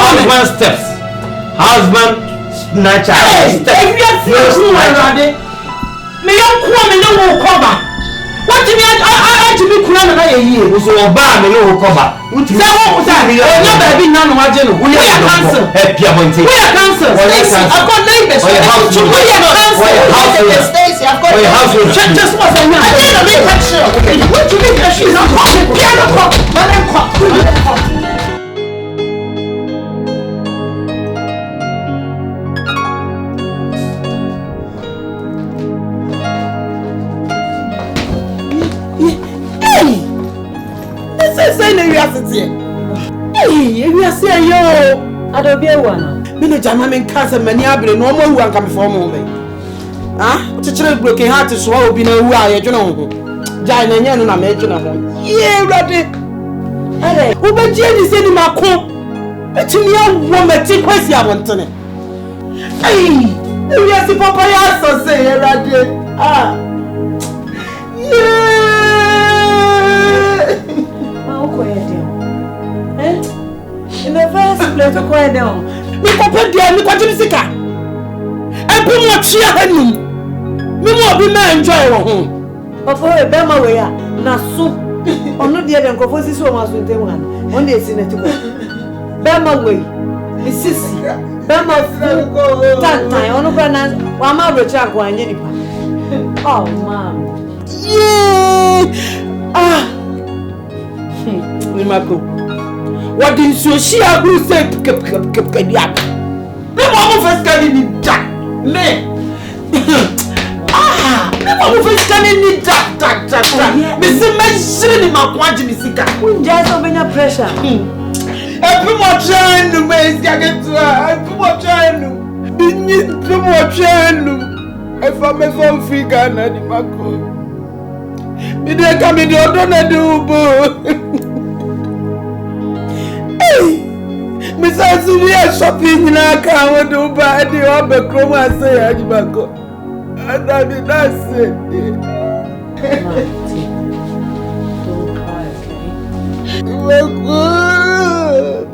Husband steps. Husband snatcher.
Me yon kwa me no cover. What do I to be crowned na ye?
So oba me no cover.
Say what say? No baby na no waje no. We are cancel.
Happy amonte.
We are cancel. I've got neighbors. We are cancel. Stacy, I've got neighbors. Just what I mean. I didn't make that sure. What do you mean that she's not coming? Piano pop. Madam pop. Say no, you are sitting. Hey, you are saying yo. I don't be one. Me jama men cancer many abri no more who am come for me. Ah, to try broken heart to swallow be no who are you know. Jai na nya no na me tuna ho. Yeah, ready. Hey, who be jeni say ni mako. Etumi awo meti kwesi abontene. Hey, you are si papa ya so say ready. Ah. Yeah. In the first place, to quiet down. Me compare there, me continue sika. And put more cheer hanum. Me more be man enjoy one. Of all a bema way, na soup. Or not the other confuses so much with one. One day, seen it to go. Bema way. Miss Sissy. Bema fool. That time, on the banana, one more retract one. Oh, ma'am. Yeah. Ah. Nimako. What did you see? I will say, the mama first can need that. Me. Ah, the mama first can need that. Missing my shilling in my quantity. Just open your pressure. I put more trying to make it to her. I put more trying to be more trying to. If I'm a phone figure, and I'm a cool. Me dey come in the other do. Me say we shopping na ka do ba dey obekroma say ajibako. And I did not say. Don't cry, okay? We're good.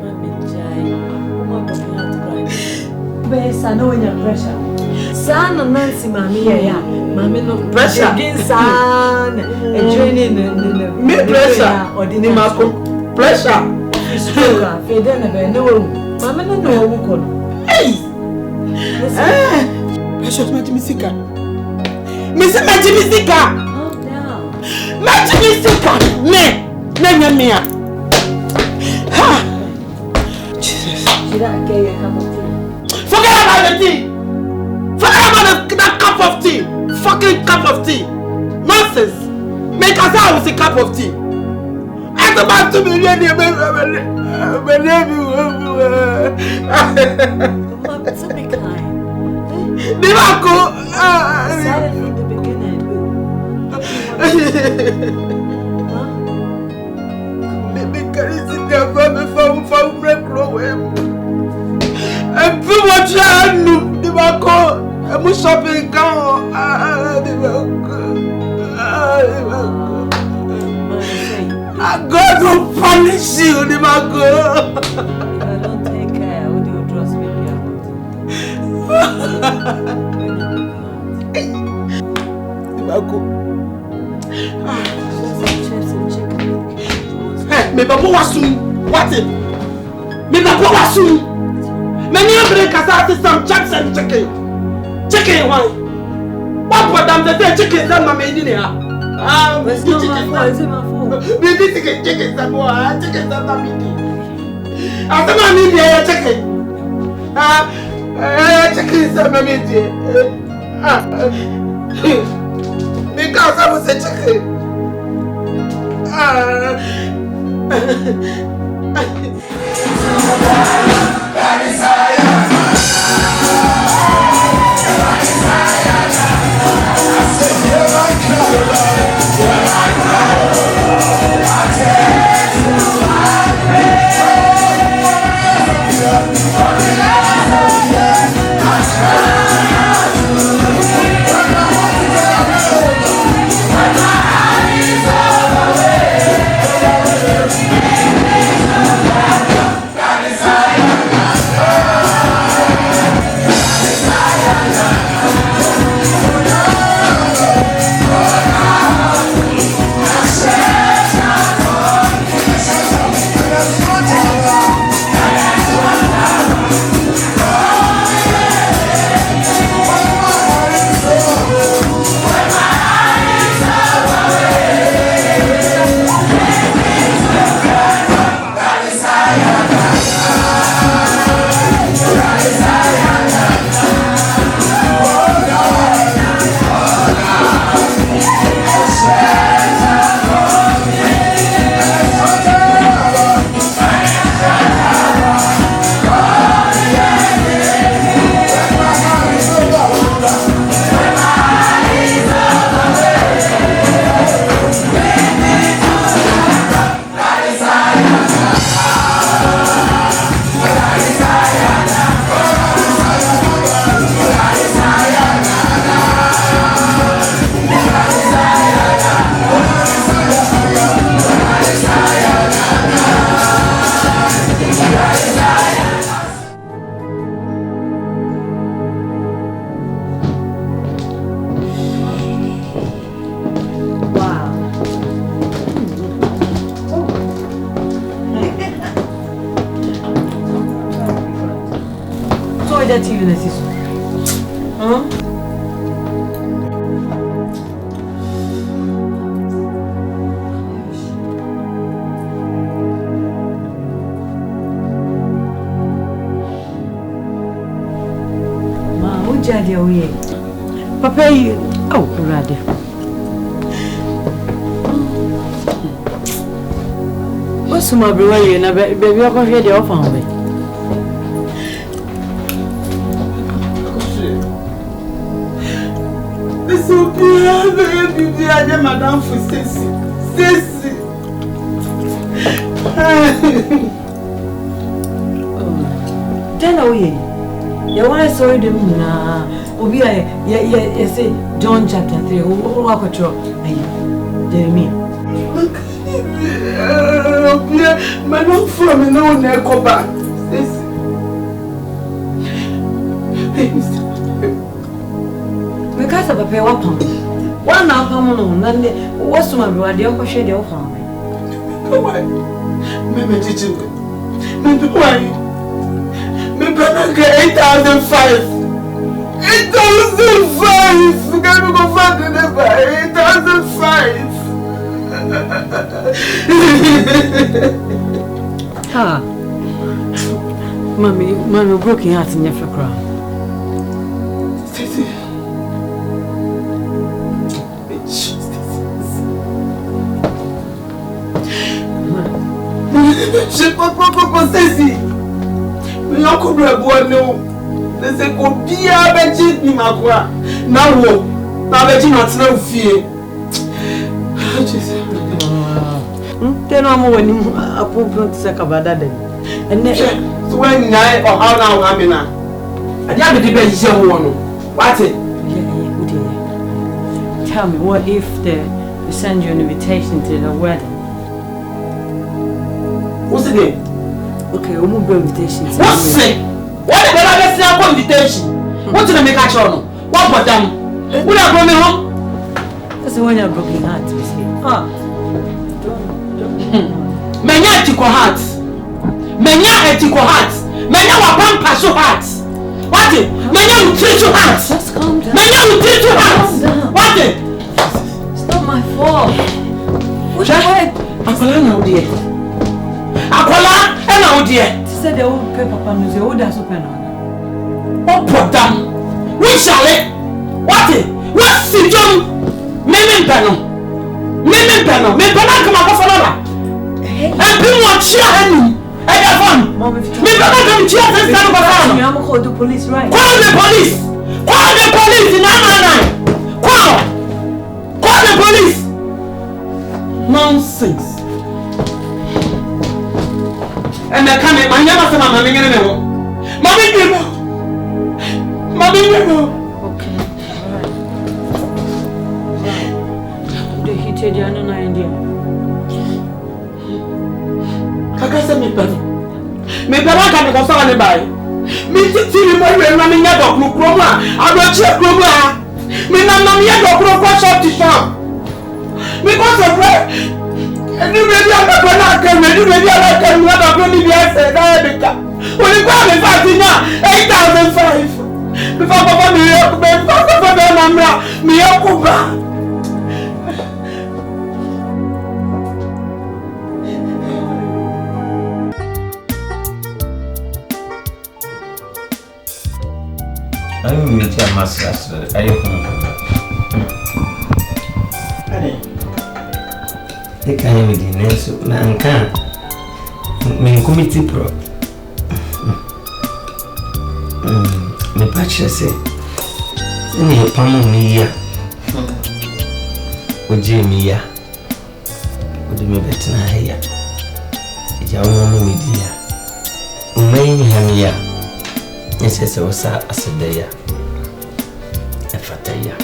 Best, I know when you're pressure. Son and Nancy, mommy, yeah, mommy, no pressure. Against son, and joining the pressure or the Marco pressure.
Stroke, fede na be no wo. Mama na no wo ko no.
Hey! Precious Majimisika. Missy Majimisika!
Calm down.
Majimisika! Ne! Nanyamia! Ha! Jesus.
Should I get you a cup of tea?
Forget about the tea! Forget about that cup of tea! Fucking cup of tea! Nonsense! Make us out with a cup of tea! I'm about to be ready.
Mom, it's a big kind.
Divako!
Started from the beginning.
Baby, can you sit there from break row? And do what you do, Divako! I'm shopping down. God will punish you, Divako!
If I don't take care, I will trust me.
Divako.
Chips and chicken.
Hey, me babu wasu. What it? Me babu wasu. Me ni break as some chips and chicken. Chicken why? What for them the chicken that mama eating here?
It's not my fault. It's my fault.
Baby chicken that boy, chicken that mama eating. After mama eating here chicken. Chicken that mama eating. Because I was a chicken.
that TV na siso. Ma, o jadi oye. Papa yi, oh, urade. Osuma brewa ye na baby akọ hwe de ofan we.
So baby, I am madam for Stacy. Stacy.
Then oye. You want to sorry them na. Obi ya say John chapter 3. O wa ko tro. Ayi. Jeremiah.
Madam from me no na ko ba. Stacy.
Because of a pair of pounds. One hour, and what's my brother? Your question, your family.
Come on, maybe teaching.
Me better get 8,005. 8,005. You can't go find the number. 8,005.
Ah, mommy, broken heart in your crown.
Stacy. Papa, Stacy. Me uncle boy no. They say go be a beji ni makwa. Now wo. Na beji not na fie.
Then I'm when you approve to say kabada then. And then
so when I or how now am na. I dey be beji say wo no. What it?
Tell me, what if they send you an invitation to the wedding?
What's the name?
Okay, we'll move invitation.
What's it? What the hell is that invitation? What did I make a show? What for them? What are going home?
That's the one you're broken heart, you see. Ah.
Menya etiko heart. Menya etiko heart. Menya wapampa so heart. What it? Menya utreat heart.
Just calm down.
Menya utreat heart. What it?
It's not my fault. What's
Akola na odie. Akola na odie.
She said they will pay Papa news. They will dance open on.
Oh, put down. We shall it. What it? What's the jump? Meme pano. Me pano come up for another. And people want cheer him. Hey, fun. Me pano come cheer this time of a
I'm going to call the police, right?
Call the police. Call the police in 999. Call the police. Nonsense. And I can't. My never said I'm having any more. Mommy,
Okay, alright. The heated you no idea.
Kaka say me pano can go for anybody. Me titi me boy we na me nya do kro a abrochi kro a me na me nya do kro shop to shop because of where any baby am go na can me do baby am can me do kro ni bi ase na be ka only go me fa ti na 8,005 before papa me na mra me okuba.
I don't mean to master. I can't even do so. Man can't. Me committee pro. Me patch say. Me pamu me ya. Oje me ya. Odi me betina ya. Ija wo me dia. Umai ham ya. Yes, yes, was a sedaia. A fataya.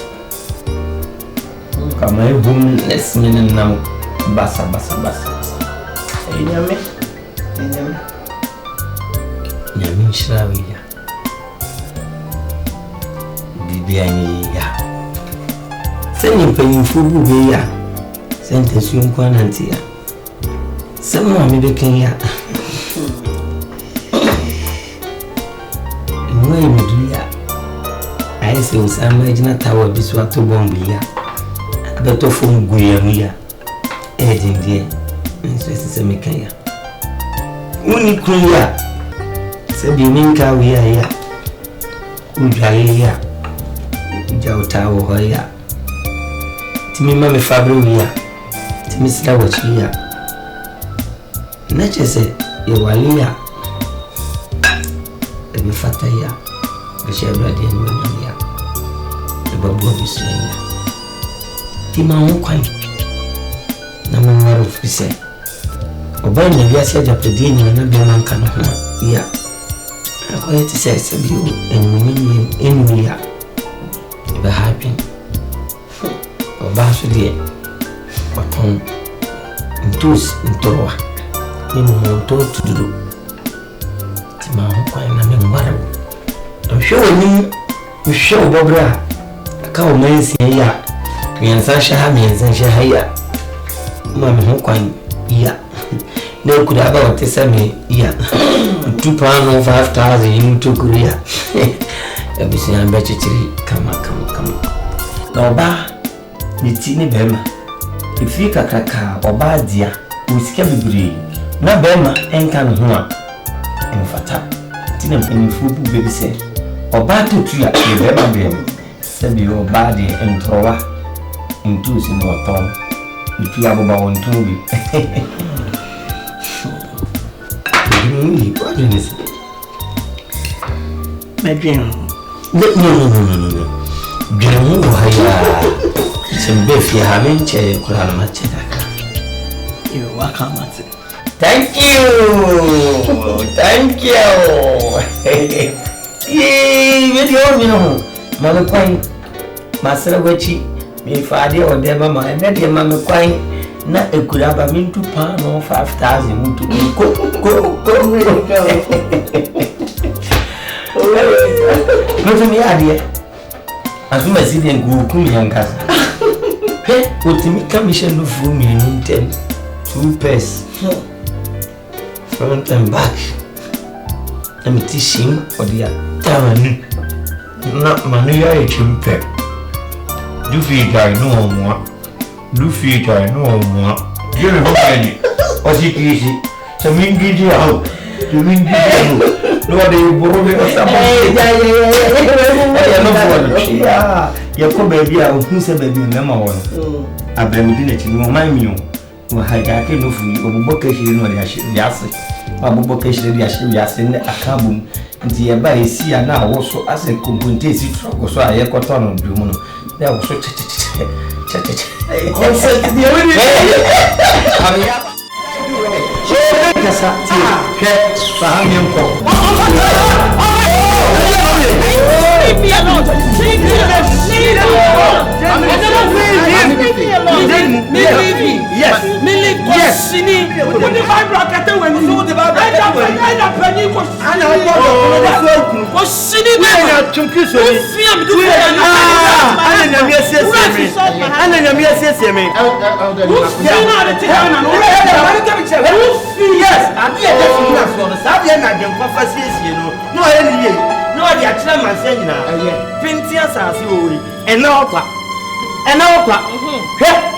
Come my home, let's mean now. Bassa. Yame. Yamin Shravia. Bibiania. Send him paying food here. Sentence you quanantia. Someone may be king ya. I say, I'm imagining a tower this was to bomb here. A better phone Guya, Edging dear, and so it's a mechanic. Only clear. Said you mean car we are here. Ujaia Jauta or here. Timmy Mammy Fabro here. Timmy Slawach here. Nature said, you are here. Every fata here. The Shabra didn't win here. The Babu of his name. Tima Wokai. Namar of his say. Obeying the Yasa Japadini and a Berman Canahua. Yeah. I quite say, you and women in Mia. The happy. Or Basuli. Or Tom. In Tus in Toa. In Monto to do. Tima Wokai and a Marabu. I'm sure you show Bobra. A cow man's here. Me and Sasha have me and Sasha here. Mamma Hokwine, yeah.
No could have about this. I mean, yeah, £2 or 5,000 you to Korea. Everything I'm better to come. No, ba, it's in Bema. If you kaka or bad dear, we scare the na Bema and can one. In fact, Tinam and Fubu baby said, or bad to tree at the Bema Bema. Said your body and thrower into in your tongue. If you have about 1 2 what is it? My dream. No. Dream, some beef you haven't checked. You are welcome. Thank you. Yeah, Mama Quine, Master Witchy, me father or dear mamma, and then your Mama Quine, not a good have £2 or 5,000 to go. Go to me, dear. As soon as you didn't go, come young cousin. Hey, what to me commission of room in 10 2 pairs. Front and back. I'm teaching for the town. Not money, chimpe. Do feet I know more. Do feet I know more. You know any. Was it easy? To mean you out. To mean you. No, they borrow it or something. Yeah. You come baby, I will say baby, number one. I've been doing no mind you. I can't know for you. Bocation, no, the acid. Abocation, the acid, a cabum. The by see and now also as a component trouble, so I got on Bruno. There was such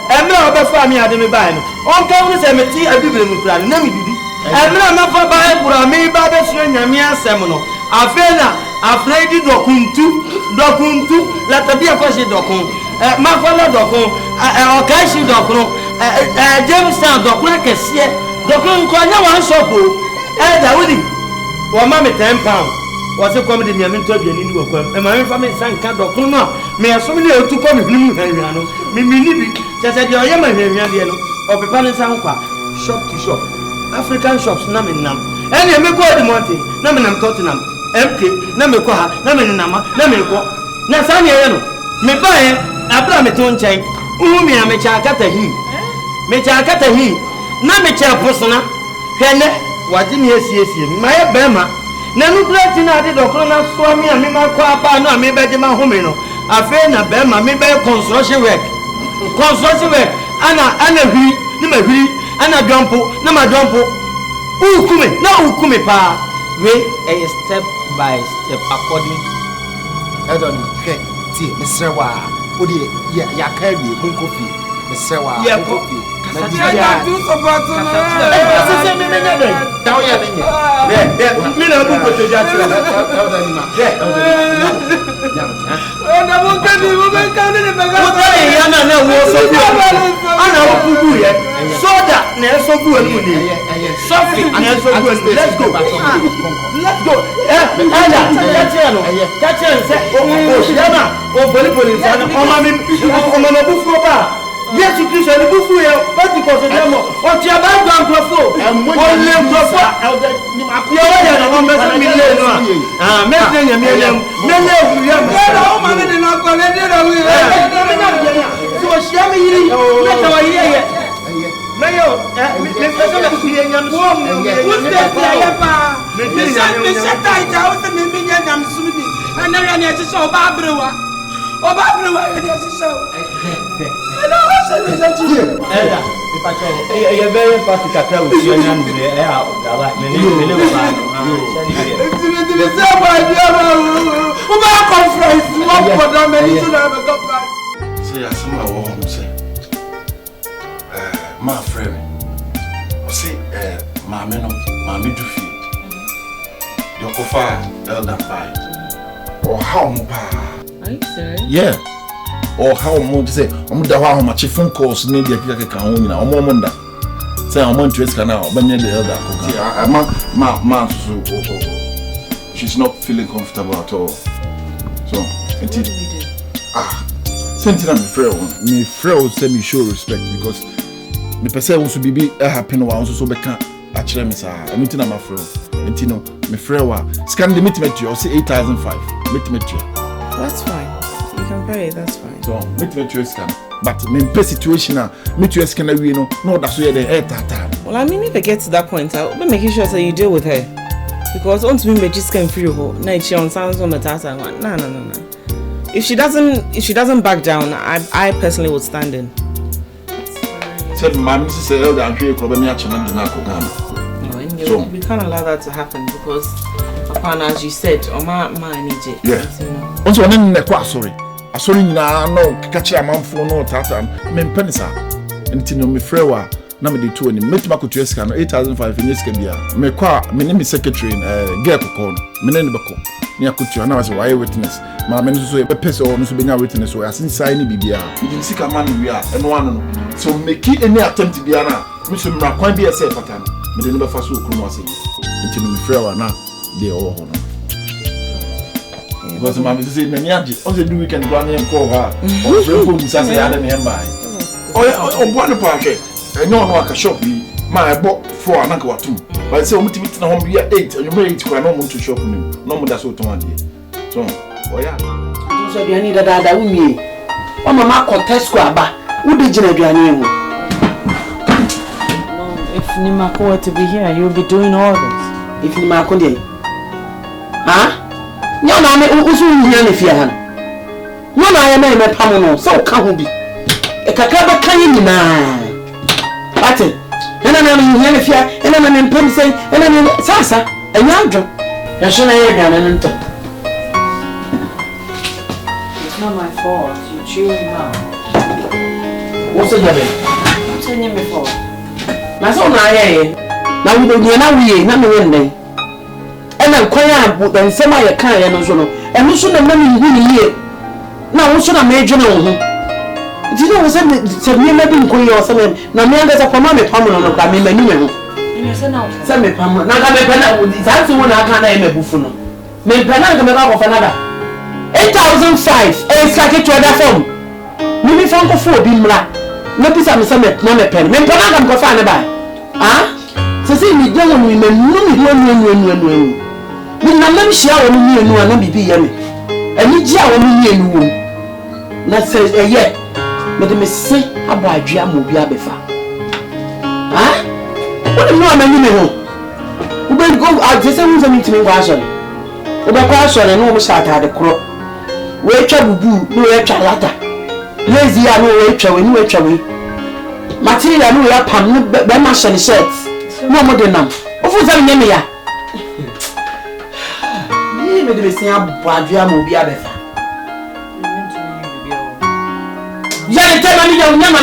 and now before me, I didn't buy him. On comes a tea, I didn't cry. Let me do it. I'm not for buying for me, but that's when you're mere seminal. I feel afraid you dokuntu, let the be a question docun, my father docun, or Kashi docun, Jamestown docun, Cassia, docun, one shop, and I would. Well, mammy, £10. Was a comedy near me to be an Indian, and my family sang cat docun. May I so many to come with me, Mimi, just at your Yemen, or Pepana Sanqua, shop to shop, African shops, Namin Nam, and you may go to Monte, Naminam Tottenham, empty, Namikoha, Naminama, Namiko, Nasaniano, me buy a Blamiton chain, Umia Mechakata he, Mechakata he, Namicha Persona, Henne, what in here, my Bema, Nanu Platina did Ocona Swami and Mima Quapa, no, me better my homino. I feel na Bema, me by construction work, Anna, Anna Jumpo, Nama Jumpo, Ukume, no Ukume pa, we a step by step according to
ADOM, see, Mr. Wa, would you carry Bunkofi, Mr. Wa, Bunkofi.
Yes, you can the buffet, but because of them, what your background profile, and when you profile, you're a woman, You're very particular with your name.
My friend, see, Mammy Duffy, your coffee, elder pie, or how much?
Are you serious?
Yeah. Or how much say, how much phone calls need the Kaka or Momunda. Say, I'm on to ask now, but near the elder. She's not feeling comfortable at all. So, something I'm afraid me frail say me show respect because me person wants to be happy no also so be can actually me sir. Anything I'm afraid. And you know, me frail scan the meet you say 8,005. Meet you.
That's fine. You can pay, that's fine.
So, meet you scan. But me in situation meet you scan we no that's where the air time.
Well, I mean if I get to that point, I'll be making sure that you deal with her. Because once we just can free her, now she on sounds on the task. No. If she doesn't back down, I personally would stand in.
Said my Mrs. say elder and we
can't allow that to happen because upon as you said, my need it.
Yeah. Also one in sorry. I saw na no catch a man for no tata. Me penisa. Anything no me frewa. Na me dey to ni meet ma kutu esika no 8,005 in esika bia. Me kwa me name secretary girl ko no. Me na ni beko. Ni akutu na was why witness. Ma me no so e pese o no so benya witness so asin sai ni bibia. Idi sika man wi a eno anu no. So make any attempt bia na me so mra kwan bia say patan. Me dey no be fa so okunu ase. Nti no me frewa na dey owo ho no. Because my say many aji on the weekend go and call her or friend go say say adam here buy oh one park no aka shop bi my bought 4 anaka watum but say omuti na home bi 8 and you may 8 kwa no mo to shop ni no mo da so ton ade so oya
so biani dada wumi o mama contest ko aba wo de gina biani hu
if Nimako were to be here you'll be doing all this
if Nimako dey no na me usu nyia ne fia han no na ya me pam no so ka ho bi e kakra ba kan nyina ate ena na me nyia ne fia ena na me pam sei ena me sasa anya adwo ya shona ye gana ne nto.
It's not my fault. You chewing now.
What's the job?
I'm telling you before.
Na so na ye na we do na we na me wende na kwanya bu nsema ye kan ye no so no eno so na mami hu ni ye na wo so na me dwene wo ho di no wo se me ma bi nkoyi o se me na me anga za kwama me pam no kwa me mani me ho
You say now.
se me pam na ga me pena za so wo na aka na ye me bufu no me pena ga me ka ko fa na da 8,005 e sake to da form mi fa nko fo bi mra na pisa me se me na me pena me pena ga me ko fa na ba se se mi de wo mi me nu ni na mam hia wo ni enu ana bibi ye me ani ji a wo ni enu wo na se eye me de me se abo adua mo bi abefa wo de no amani me ho wo be go a se wo so mi timi kwa so wo be kwa so no mo sha ta de kro wo etwa bubu no wo etwa lata lazy ya no wo etwa we ni wo etwa we material no ya pam no be ma shine shirt no mo de nam wo fu za me me ya me de se abadua mo bi abefa ya le tema mi ya nyama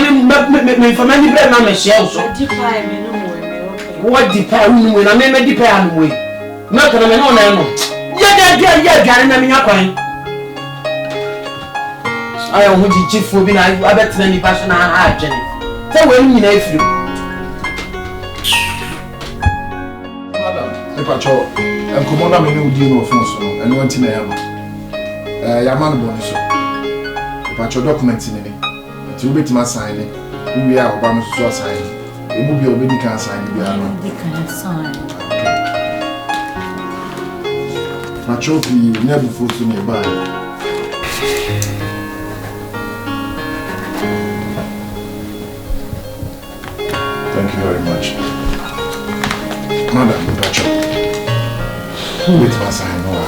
me fama ni bre na me share so
Defy me no more. Okay.
what defy we na me defy anu we na kana me no na no ya gare na me nyakwan ayo ho jijifo bi na abetena ni pa so na ha adwene se we nyina afiri
Pacho, and come on, I'm new deal of Fonso, and one thing I am. Yaman bonus. Pacho documents in it. To be to my signing, we are one of the signing. It will be a baby can sign. We are not.
You can sign.
Pacho, be never full to me by. Thank you very much. Madam Pacho. Wait, Master, I know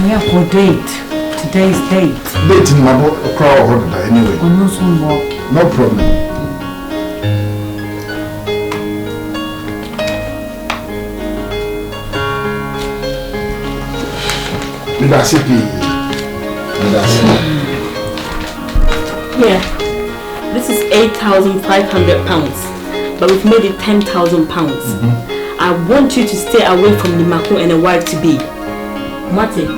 We have for date. Today's date.
Date in my crowd order anyway.
No problem.
Yeah, this is £8,500, but we've made it £10,000. I want you to stay away from the Mako and a wife to be. Mate.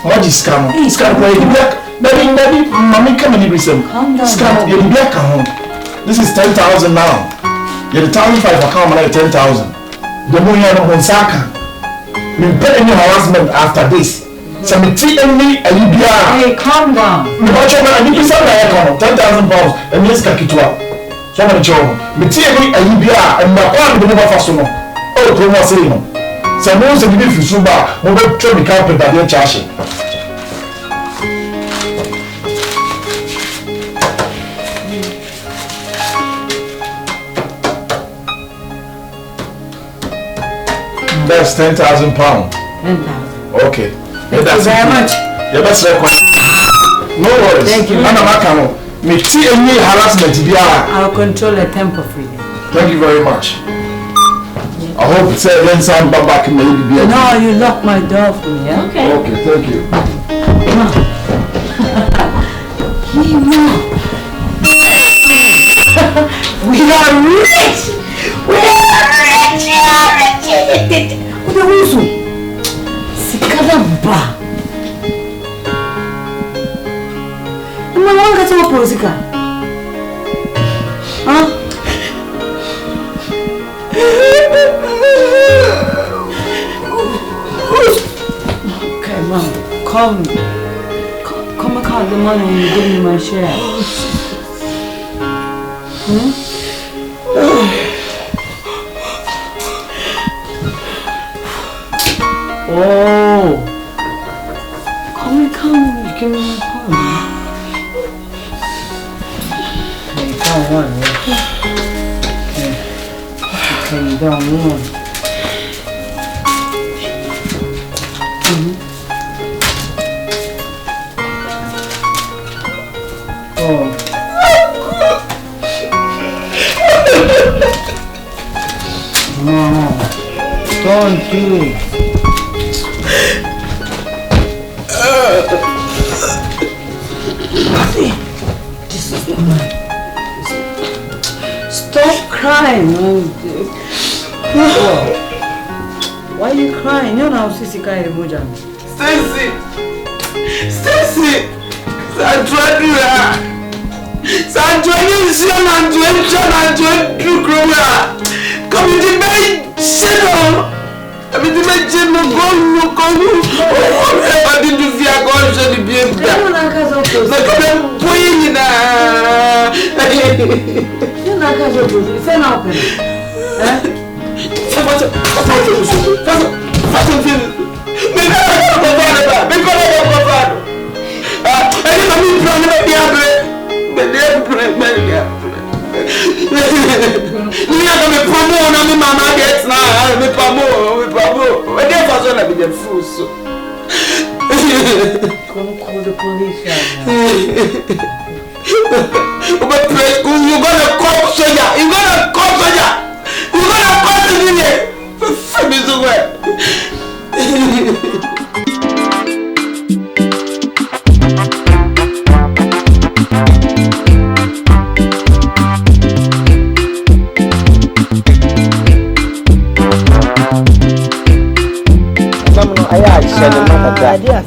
What is scam? Scam where you black? Baby, mommy come and listen. Scam, you black home. This is 10,000 now. You're the 1,500 account, like 10,000. The more you have on Saka. Me pay any harassment after this. So me treat me and you be.
Hey, calm down.
Me watch your man. You be some like £10,000 and yes, kakitwa. So many children. Me treat me and you be and my one will never fast no. Oh, to what say no. So most of the people so bad. We will try to count that they charge. That's £10,000.
10,000.
Okay.
Thank you very much.
Yeah, that's record. No worries.
Thank you.
Me see any harassment.
I'll control the temper for you.
Thank you very much. I hope it's then some back maybe.
No, you lock my door for me, yeah?
Okay.
Okay, thank you.
We are rich! We are rich! What the reason? Sikalamba. I'm not going to get a Sika. Huh? Okay, Mom, come and count the money and you give me my share. Oh, come, you give me my phone. Okay, come on, okay, you don't want. Oh. No, don't do it. Stop crying. Why are you crying? You know, Sissy Kai Mujan.
Stacy! Santuadura! Santuadura! Come in the main channel! I mean, the main channel, go. I didn't feel I got to be able to. Like, I'm playing now.
You're not going to do it. It's an open. Call the police right now.
You're gonna call soldier. You're gonna call the union. From his way.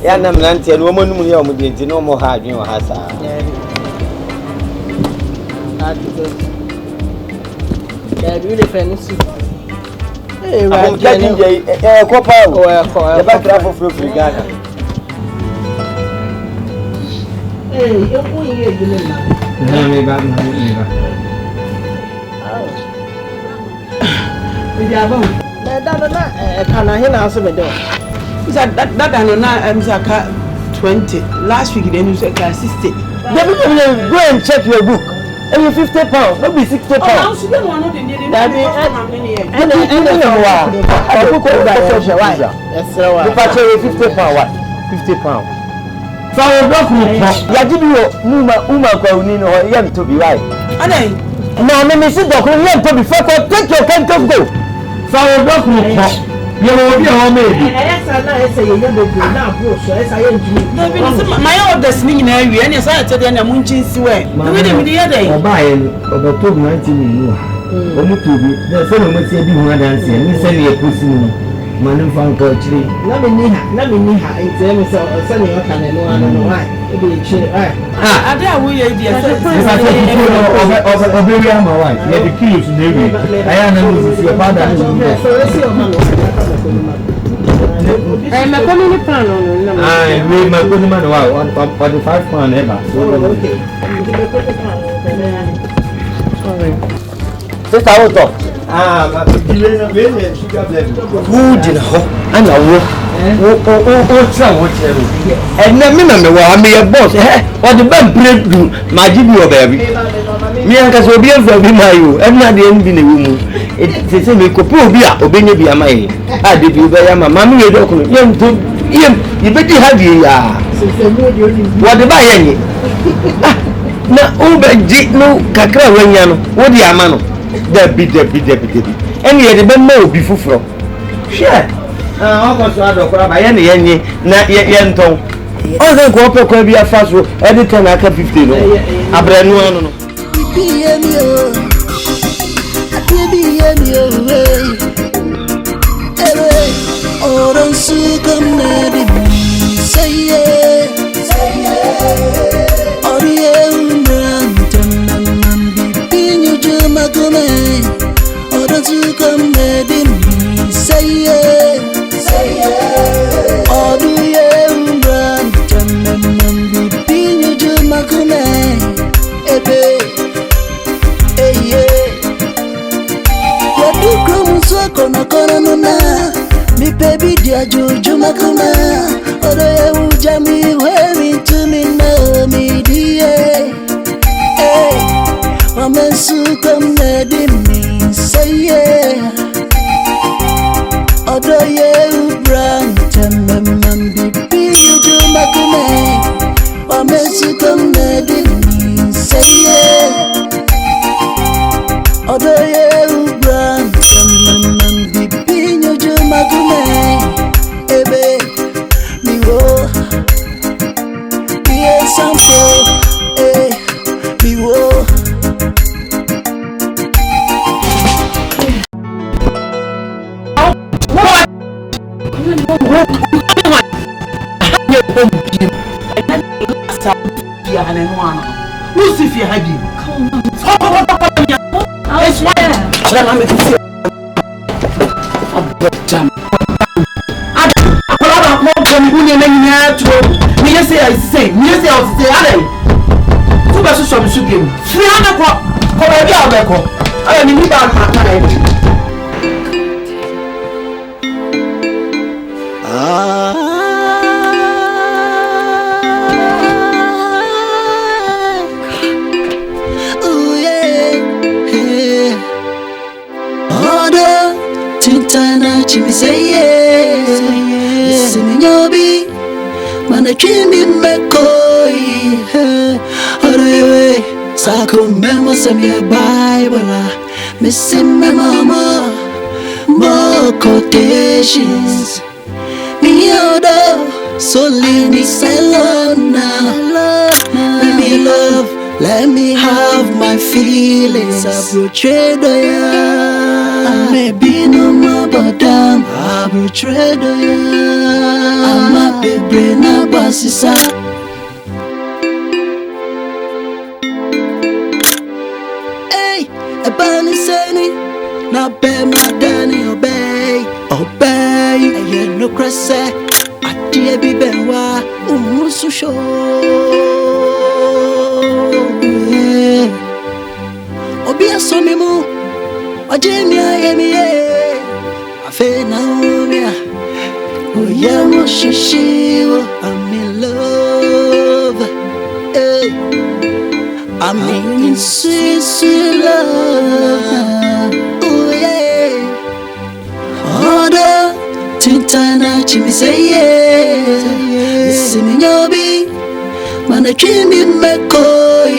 Ya na mnanti no mo num ye o mo dinti no mo ha adwen o ha saa.
Ya bi le fe no si.
Right. Ko pa o. Ya ba tra for free Ghana.
You go here you na.
Me ba.
We dey abon. Na kana he na so me do.
That I know now I'm 20. Last week then you said 60.
Go and check your book. Every £50, not be £60.
Oh, she don't want to do that.
You will be home, maybe.
Yes, I say you never go now, so as I am doing.
My orders mean area, and yes, I tell you, I'm munching swear. The other day,
buying about 19 million. Only to be the same way, say, you want to say, and send me a pussy. Man, from country.
Let me it's a sunny or can I know why. It'll be chill.
I dare we idea.
My wife, you have the keys to the I am a your father.
I'm a community plan.
I made my good man wow, 45 pounds ever.
Okay.
Just I was up. Who did and I what's and then remember I may have boss, what the bad bread do, my GBO baby. Me and Casobia for you, and not the end in the room. It's a make a poor beer, obey be a my. I did you by my mammy, young to him, you better have you. What the buy any? Na Uber no Kakra when what the amano. Debbie. And yet the bemo be full. Sure. Almost out of by any, not yet yenton. All the corporate could be a fast road, every time I can 15. A brand new one.
Baby, dear Juju Makuna, or the Jamie wearing to me, no, me, dear. Hey, I'm a sucum, me, say, yeah. Other you brand, Tamam, be Juju Makuna, I'm a sucum, me, say, yeah. Other you brand, Tamam, be Juju Makuna. Ebe, mi wo, be sample, mi wo. Send me a Bible, missing my mama, more quotations. Me order, so leave me silent now. Let me love, let me have my feelings. I betrayed ya. Maybe no more, but damn, I betrayed ya. I'm a big brain, a boss. Now pay my Danny obey. I no cresse. I dear be benwa. So show. Obi a so me mo. O Jamie I me. I feel now me. Oh yeah, mo shishi. I'm in love. I'm in sweet, sweet love. Tintana chimi say yeah. See me nyobi, man I dream in my koi.